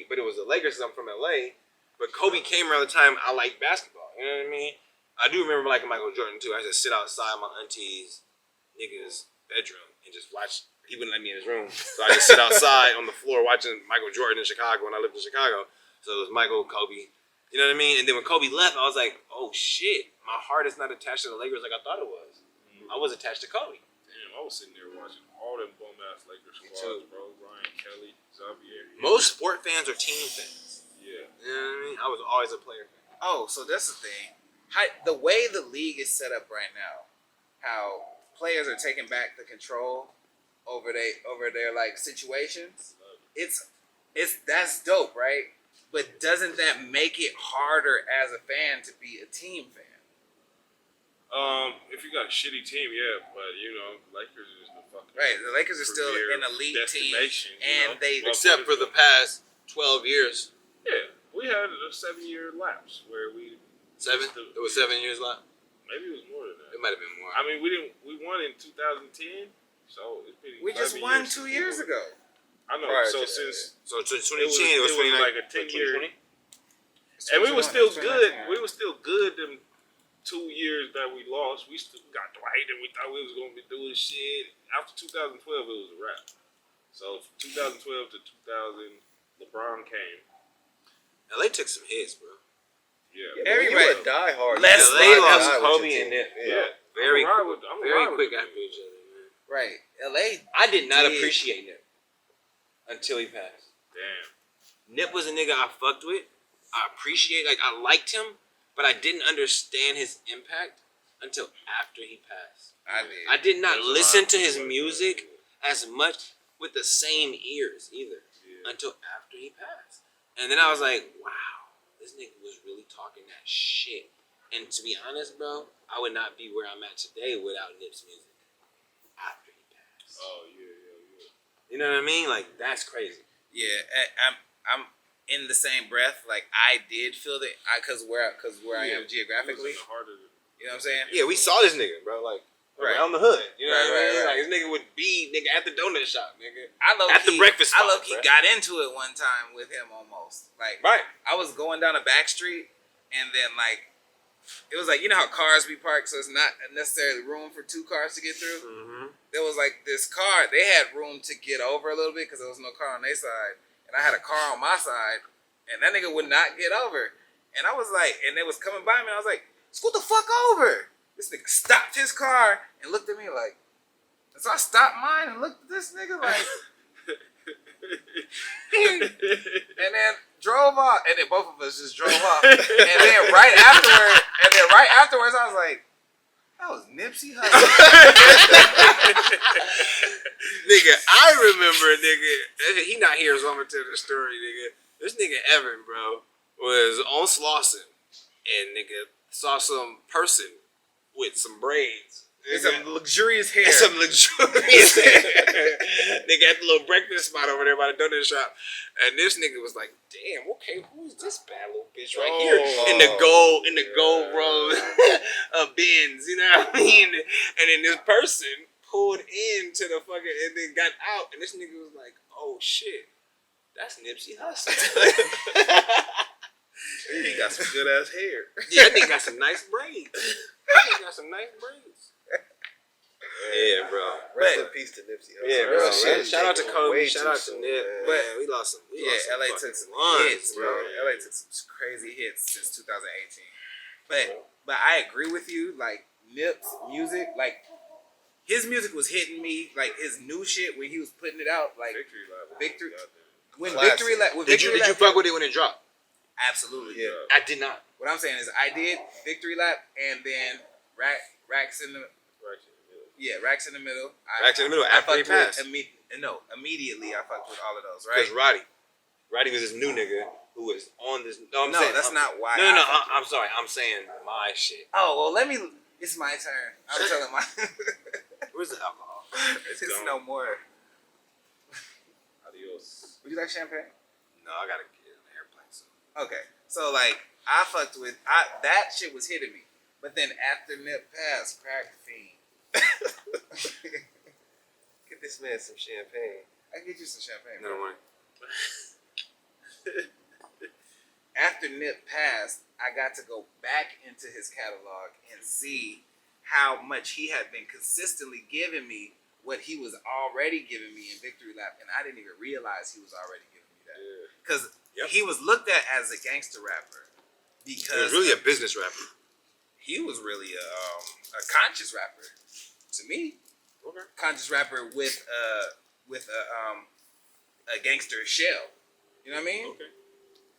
But it was the Lakers because I'm from LA. But Kobe came around the time I liked basketball. You know what I mean? I do remember liking Michael Jordan too. I used to sit outside my auntie's nigga's bedroom and just watch. He wouldn't let me in his room, so I just sit outside on the floor watching Michael Jordan in Chicago when I lived in Chicago. So it was Michael, Kobe. You know what I mean? And then when Kobe left, I was like, oh shit, my heart is not attached to the Lakers like I thought it was. I was attached to Kobe. Damn, I was sitting there watching all them bum ass Lakers squads, bro. Ryan Kelly, Xavier. Most sport fans are team fans. Yeah. You know what I mean? I was always a player fan. Oh, so that's the thing. The way the league is set up right now, how players are taking back the control over their like situations. It's that's dope, right? But doesn't that make it harder as a fan to be a team fan? If you got a shitty team, yeah, but Lakers is the fucking Right, the Lakers are still premier an elite team, destination, and they Well, Except for the past 12 years. Yeah, we had a 7-year lapse where we 7? It was 7 years left. maybe it was more than that. It might have been more. I mean, we won in 2010, so it's been we just 11 won years 2 since years we won. ago. I know. Prior So to that, since So 2010, it was 29. like a 10-year, 2020? and we were still 2021, good. 2019. We were still good them 2 years that we lost, we still got Dwight and we thought we was gonna be doing shit. After 2012, it was a wrap. So from 2012 to 2000, LeBron came. LA took some hits, bro. Yeah, Everybody- You a diehard. Let's LA rock lost out Kobe and Nip. yeah. Very I'm a very ride quick with after each other, man. Right. LA. I did not Did. appreciate Nip until he passed. Damn. Nip was a nigga I fucked with. I appreciate, like, I liked him, but I didn't understand his impact until after he passed. I did not There's a listen lot to of his people like music that, as much with the same ears either Yeah. until after he passed. And then I was like, wow, this nigga was really talking that shit. And to be honest, bro, I would not be where I'm at today without Nip's music after he passed. Oh yeah. You know what I mean? Like, that's crazy. Yeah, I'm in the same breath. Like I did feel that because where I am geographically. It was in the heart of the- You know what I'm saying? Yeah, we saw this nigga, bro, like, Right. around the hood. You know Right, what I mean? right. Like, this nigga would be, nigga, at the donut shop, nigga. At the breakfast I spot, low-key bruh. got into it one time with him almost. Like Right. I was going down a back street and then like it was like, you know how cars be parked, so it's not necessarily room for two cars to get through. Mm-hmm. There was like this car, they had room to get over a little bit because there was no car on their side, and I had a car on my side, and that nigga would not get over. And I was like, and they was coming by me, and I was like, scoot the fuck over. This nigga stopped his car and looked at me like, and so I stopped mine and looked at this nigga like, and then drove off, and then both of us just drove off, and then right afterwards, I was like, that was Nipsey Hussle. Nigga, I remember, nigga, he not here, so I'm gonna tell the story, nigga. This nigga Evan, bro, was on Slauson, and nigga saw some person with some braids. It's some luxurious hair. And some luxurious nigga at the little breakfast spot over there by the donut shop. And this nigga was like, damn, okay, who's this bad little bitch right here? In the gold road of Benz, you know what I mean? And then this person pulled into the fucking, and then got out, and this nigga was like, oh shit, that's Nipsey Hussle. He got some good ass hair. Yeah, that nigga got some nice braids. Yeah, bro. Rest in peace to Nipsey Hussle. Yeah, Real bro. shit. Shout out to Kobe. Way Shout too out to soon, Nip. man. But we lost some. LA took some hits, bro. LA took some crazy hits since 2018. But I agree with you. Like Nip's music, like his music was hitting me. Like his new shit when he was putting it out, like Victory Lap. when Classic. Victory Lap. Did you fuck with it when it dropped? Absolutely. Yeah. I did not. What I'm saying is I did Victory Lap and then Racks in the Racks in the Middle. Racks in the Middle I after he fucked with passed. immediately I fucked with all of those, right? Because Roddy was this new nigga who was on this. No, That's not why. No, I fucked with I'm sorry. I'm saying my shit. Oh, well, it's my turn. I'm telling my. Where's the alcohol? It's no more. Adios. Would you like champagne? No, I gotta get on the airplane soon. Okay. So, like, I fucked with. That shit was hitting me. But then after Nip passed, Crack Fiend. Get this man some champagne. I can get you some champagne. No bro. one. After Nip passed, I got to go back into his catalog and see how much he had been consistently giving me what he was already giving me in Victory Lap, and I didn't even realize he was already giving me that. Because he was looked at as a gangster rapper. He Because was really a business rapper. he was really a conscious rapper to me. Okay. Conscious rapper with a gangster shell. You know what I mean? Okay.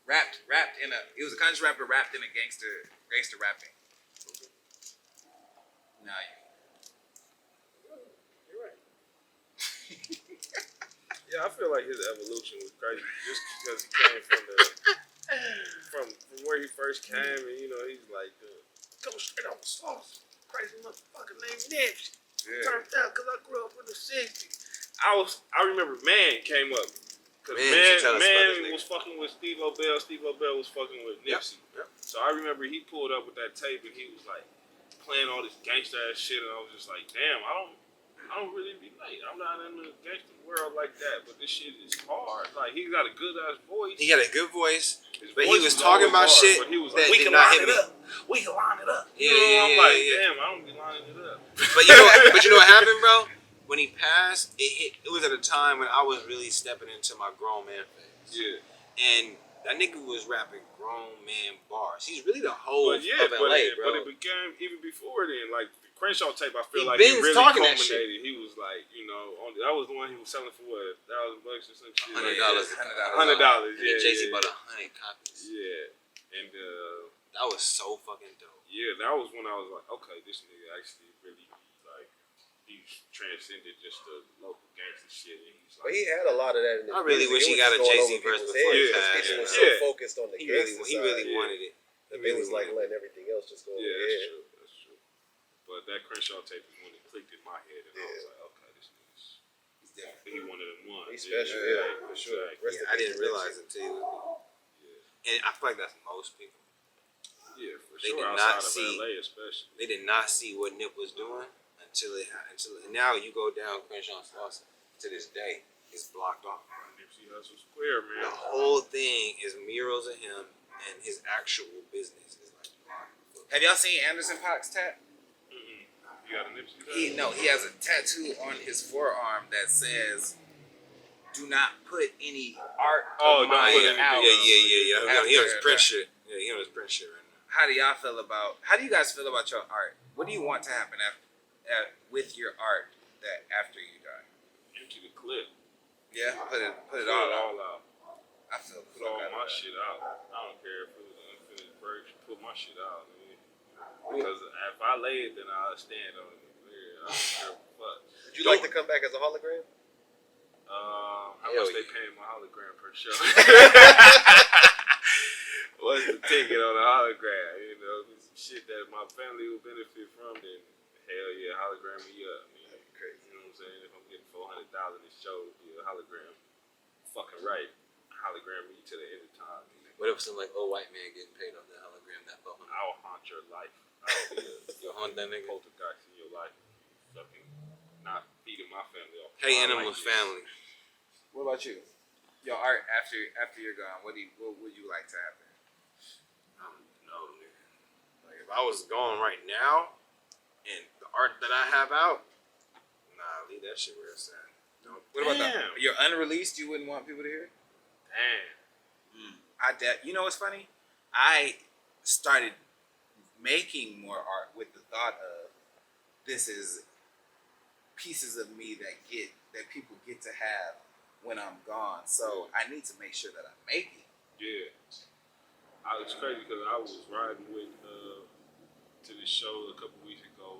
Rapped in he was a conscious rapper wrapped in a gangster rapping. Nah, You're right. Yeah, I feel like his evolution was crazy just because he came from where he first came, and you know he's like go straight off the sauce, crazy motherfucker named Nipsey. Turned out because I grew up in the '60s. I remember Man came up because Man was fucking with Steve O'Bell. Steve O'Bell was fucking with Nipsey. Yep. So I remember he pulled up with that tape and he was like playing all this gangster ass shit, and I was just like, damn, I don't really relate. I'm not in the gangster world like that, but this shit is hard. Like he got a good ass voice. He got a good voice, His but he voice was talking about always hard, shit but he was that like, we did can not line hit it me. up. we can line it up. Yeah, You know, yeah, I'm yeah, like, yeah. damn, I don't be lining it up. But you know what happened, bro? When he passed, it was at a time when I was really stepping into my grown man phase. Yeah. And that nigga was rapping grown man bars. He's really the whole But yeah, of LA, but bro. it became even before then. Like the Crenshaw tape, I feel He like he been really talking that culminated. He was like, you know, that was the one he was selling for what, $1,000 or some shit. $100. $100. And then Jay-Z bought 100 copies. Yeah, and That was so fucking dope. yeah, that was when I was like, okay, this nigga actually really like he's transcended just the local gangster shit, and he's But like, he had a lot of that in his I really music. wish he It was got a just going Jay-Z over verse people's before he heads, 'cause passed. people were so Yeah. focused on the He gangster really side. wanted it. That they was like letting everything else just go over yeah, their that's head. true, that's true. But that Crenshaw tape is when it clicked in my head, and I was like, okay, this nigga's He's definitely. he one of them ones. He's special, yeah, for sure. Exactly. Rest in I peace didn't to realize Nipsey. until he was gone. And I feel like that's most people. Yeah, for They sure. did Outside not of see- LA, especially. They did not see what Nip was doing until and now you go down Crenshaw Slauson to this day, it's blocked off. Nipsey Hussle Square, man. The whole thing is murals of him and his actual business is like blocked. Have y'all seen Anderson .Paak's tat? Mm-mm. You got a Nipsey? He has a tattoo on his forearm that says, "Do not put any art Oh, of don't mine put anything. out." Yeah. He on his After print that. shit. Yeah, he on his print shit right now. How do you guys feel about your art? What do you want to happen with your art that after you die? Empty the clip. Yeah, put it Put it all out. all out. I feel the Put fuck all out of my that. shit out. I don't care if it was an unfinished verse. Put my shit out, man. Because if I lay it, then I'll stand on it. Yeah, I don't care what. Would you like to come back as a hologram? How Hell much they yeah. paying my hologram per show? What's the ticket on a hologram? You know, if it's some shit that my family will benefit from, then hell yeah, hologram me up. I mean, That'd be crazy. you know what I'm saying? If I'm getting $400 this show to be a hologram, fucking right. Hologram me to the end of time. What if some like old white man getting paid off that hologram that $400? I'll haunt your life. I'll be a You'll haunt that nigga? poltergeist in your life. Fucking not feeding my family off. Hey, my Animal's likeness. family. What about you? Your art after you're gone. What would you like to happen? I don't know, nigga. Like if I was gone right now, and the art that I have out, nah, leave that shit where it's at. Don't. What about Damn. your unreleased? You wouldn't want people to hear? Damn. You know what's funny? I started making more art with the thought of this is pieces of me that people get to have when I'm gone. So I need to make sure that I make it. Yeah. It's crazy because I was riding with to this show a couple weeks ago,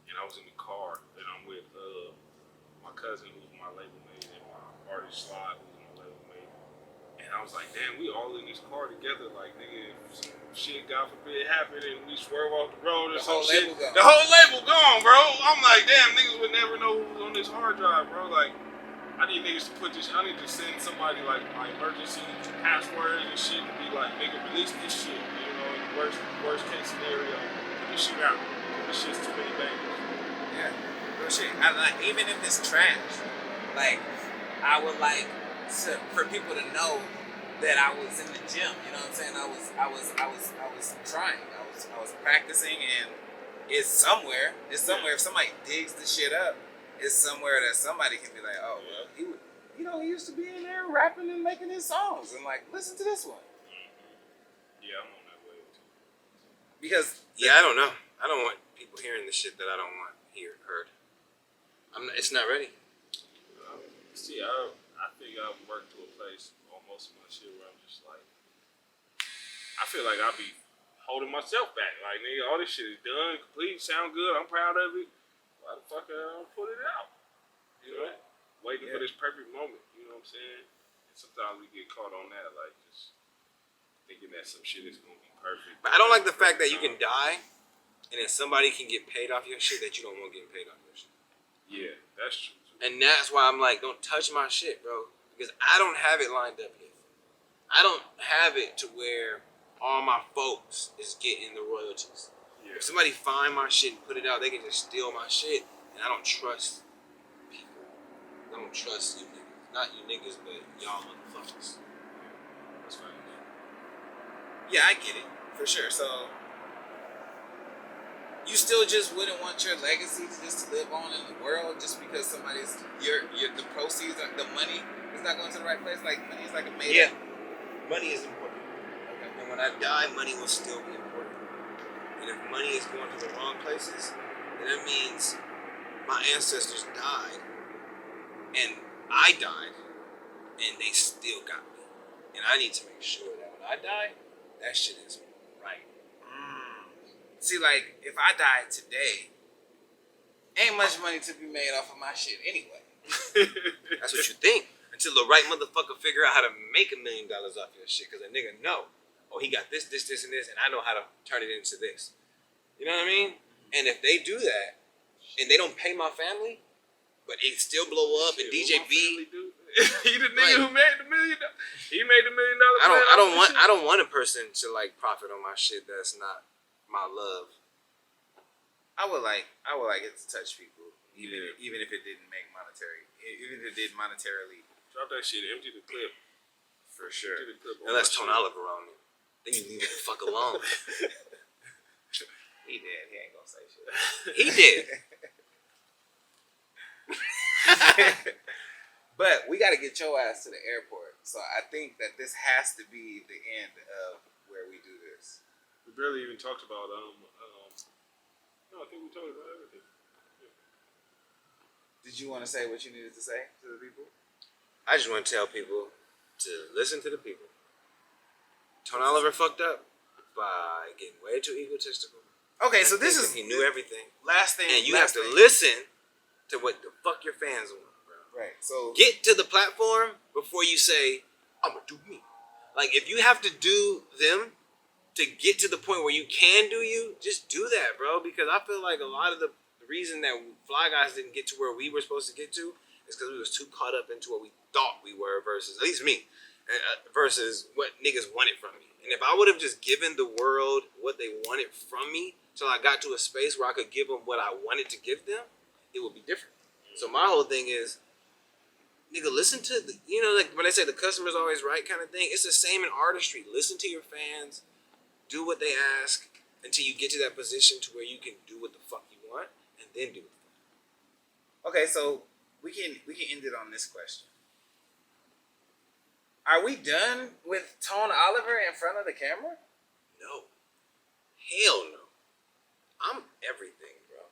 and I was in the car, and I'm with my cousin who's my label mate and my artist Slide who's my label mate. And I was like, damn, we all in this car together. Like, nigga, if some shit, God forbid, happened and we swerve off the road or The some whole shit, label gone. the whole label gone, bro. I'm like, damn, niggas would never know who was on this hard drive, bro. Like, I need niggas to put this. I need to send somebody like my emergency passwords and shit to be like, nigga, release this shit. You know, in the worst case scenario, put this shit out. This shit's too many bangers. Yeah, real shit. I like even if it's trash, like I would like for people to know that I was in the gym. You know what I'm saying? I was trying. I was practicing, and it's somewhere. It's somewhere. If somebody digs the shit up, it's somewhere that somebody can be like, oh, well, he used to be in there rapping and making his songs, and like, listen to this one. Yeah, I'm on that wave too. Because Yeah, I don't know. I don't want people hearing the shit that I don't want heard. It's not ready. See, I think I've worked to a place on most of my shit where I'm just like, I feel like I'll be holding myself back. Like, nigga, all this shit is done, complete, sound good, I'm proud of it. Why the fuck I don't put it out? You know? Waiting for this perfect moment, you know what I'm saying? And sometimes we get caught on that, like, just thinking that some shit is gonna be perfect. But I don't like the fact that you can die, and then somebody can get paid off your shit that you don't want getting paid off your shit. Yeah, that's true. And that's why I'm like, don't touch my shit, bro. Because I don't have it lined up yet. I don't have it to where all my folks is getting the royalties. Yeah. If somebody find my shit and put it out, they can just steal my shit. And I don't trust people. I don't trust you niggas. Not you niggas, but y'all motherfuckers. That's fine. yeah, I get it for sure. So you still just wouldn't want your legacy to just live on in the world just because somebody's the proceeds, the money is not going to the right place. Like money is like a made up. Money is important. And when I die, money will still be important. And if money is going to the wrong places, then that means my ancestors died, and I died, and they still got me. And I need to make sure that when I die, that shit is right. See, like, if I died today, ain't much money to be made off of my shit anyway. That's what you think. Until the right motherfucker figure out how to make $1 million off your shit. Because a nigga know, oh, he got this, and this, and I know how to turn it into this. You know what I mean? And if they do that, and they don't pay my family, but it still blow up, and DJB... He the nigga who made the $1 million. He made the $1 million. I don't want a person to, like, profit on my shit that's not my love. I would like it to touch people, even if it didn't make monetary, even if it did monetarily. Drop that shit. Empty the clip. For sure. Empty the clip. Unless Tone Oliver on it, then you leave it the fuck alone. He did. He ain't gonna say shit. He did. But we got to get your ass to the airport. So I think that this has to be the end of where we do this. We barely even talked about no, I think we talked about everything. Did you want to say what you needed to say to the people? I just want to tell people to listen to the people. Tone Oliver fucked up by getting way too egotistical. Okay, so this is he knew everything. Last thing, and you have to listen to what the fuck your fans want, bro. Right. So get to the platform before you say, "I'm gonna do me." Like if you have to do them to get to the point where you can do you, just do that, bro. Because I feel like a lot of the reason that Fly Guys didn't get to where we were supposed to get to is because we was too caught up into what we thought we were versus, at least me, versus what niggas wanted from me. And if I would have just given the world what they wanted from me till I got to a space where I could give them what I wanted to give them, it would be different. So my whole thing is, nigga, listen to the, like when they say the customer's always right kind of thing, it's the same in artistry. Listen to your fans. Do what they ask until you get to that position to where you can do what the fuck you want, and then do it. Okay, so we can end it on this question. Are we done with Tone Oliver in front of the camera? No. Hell no. I'm everything, bro.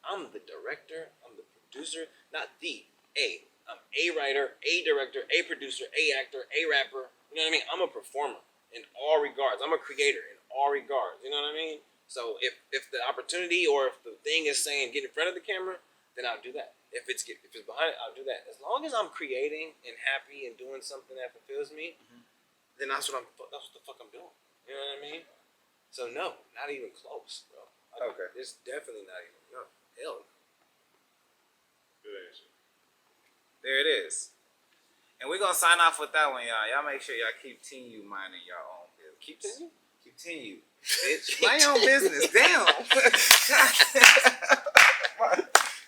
I'm the director. I'm the producer. Not the A. I'm a writer, a director, a producer, a actor, a rapper. You know what I mean? I'm a performer. In all regards. I'm a creator in all regards. You know what I mean? So if the opportunity or if the thing is saying get in front of the camera, then I'll do that. If it's behind it, I'll do that. As long as I'm creating and happy and doing something that fulfills me, then that's what the fuck I'm doing. You know what I mean? So no, not even close, bro. Okay. It's definitely not even hell no. Good answer. There it is. And we're going to sign off with that one, y'all. Y'all make sure y'all continue minding your own business. Continue. Bitch. Mind your own business. Damn.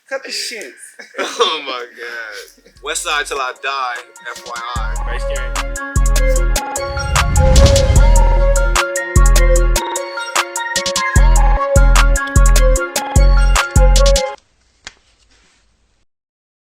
Cut the shits. Oh, my God. West Side till I die, FYI. Face game.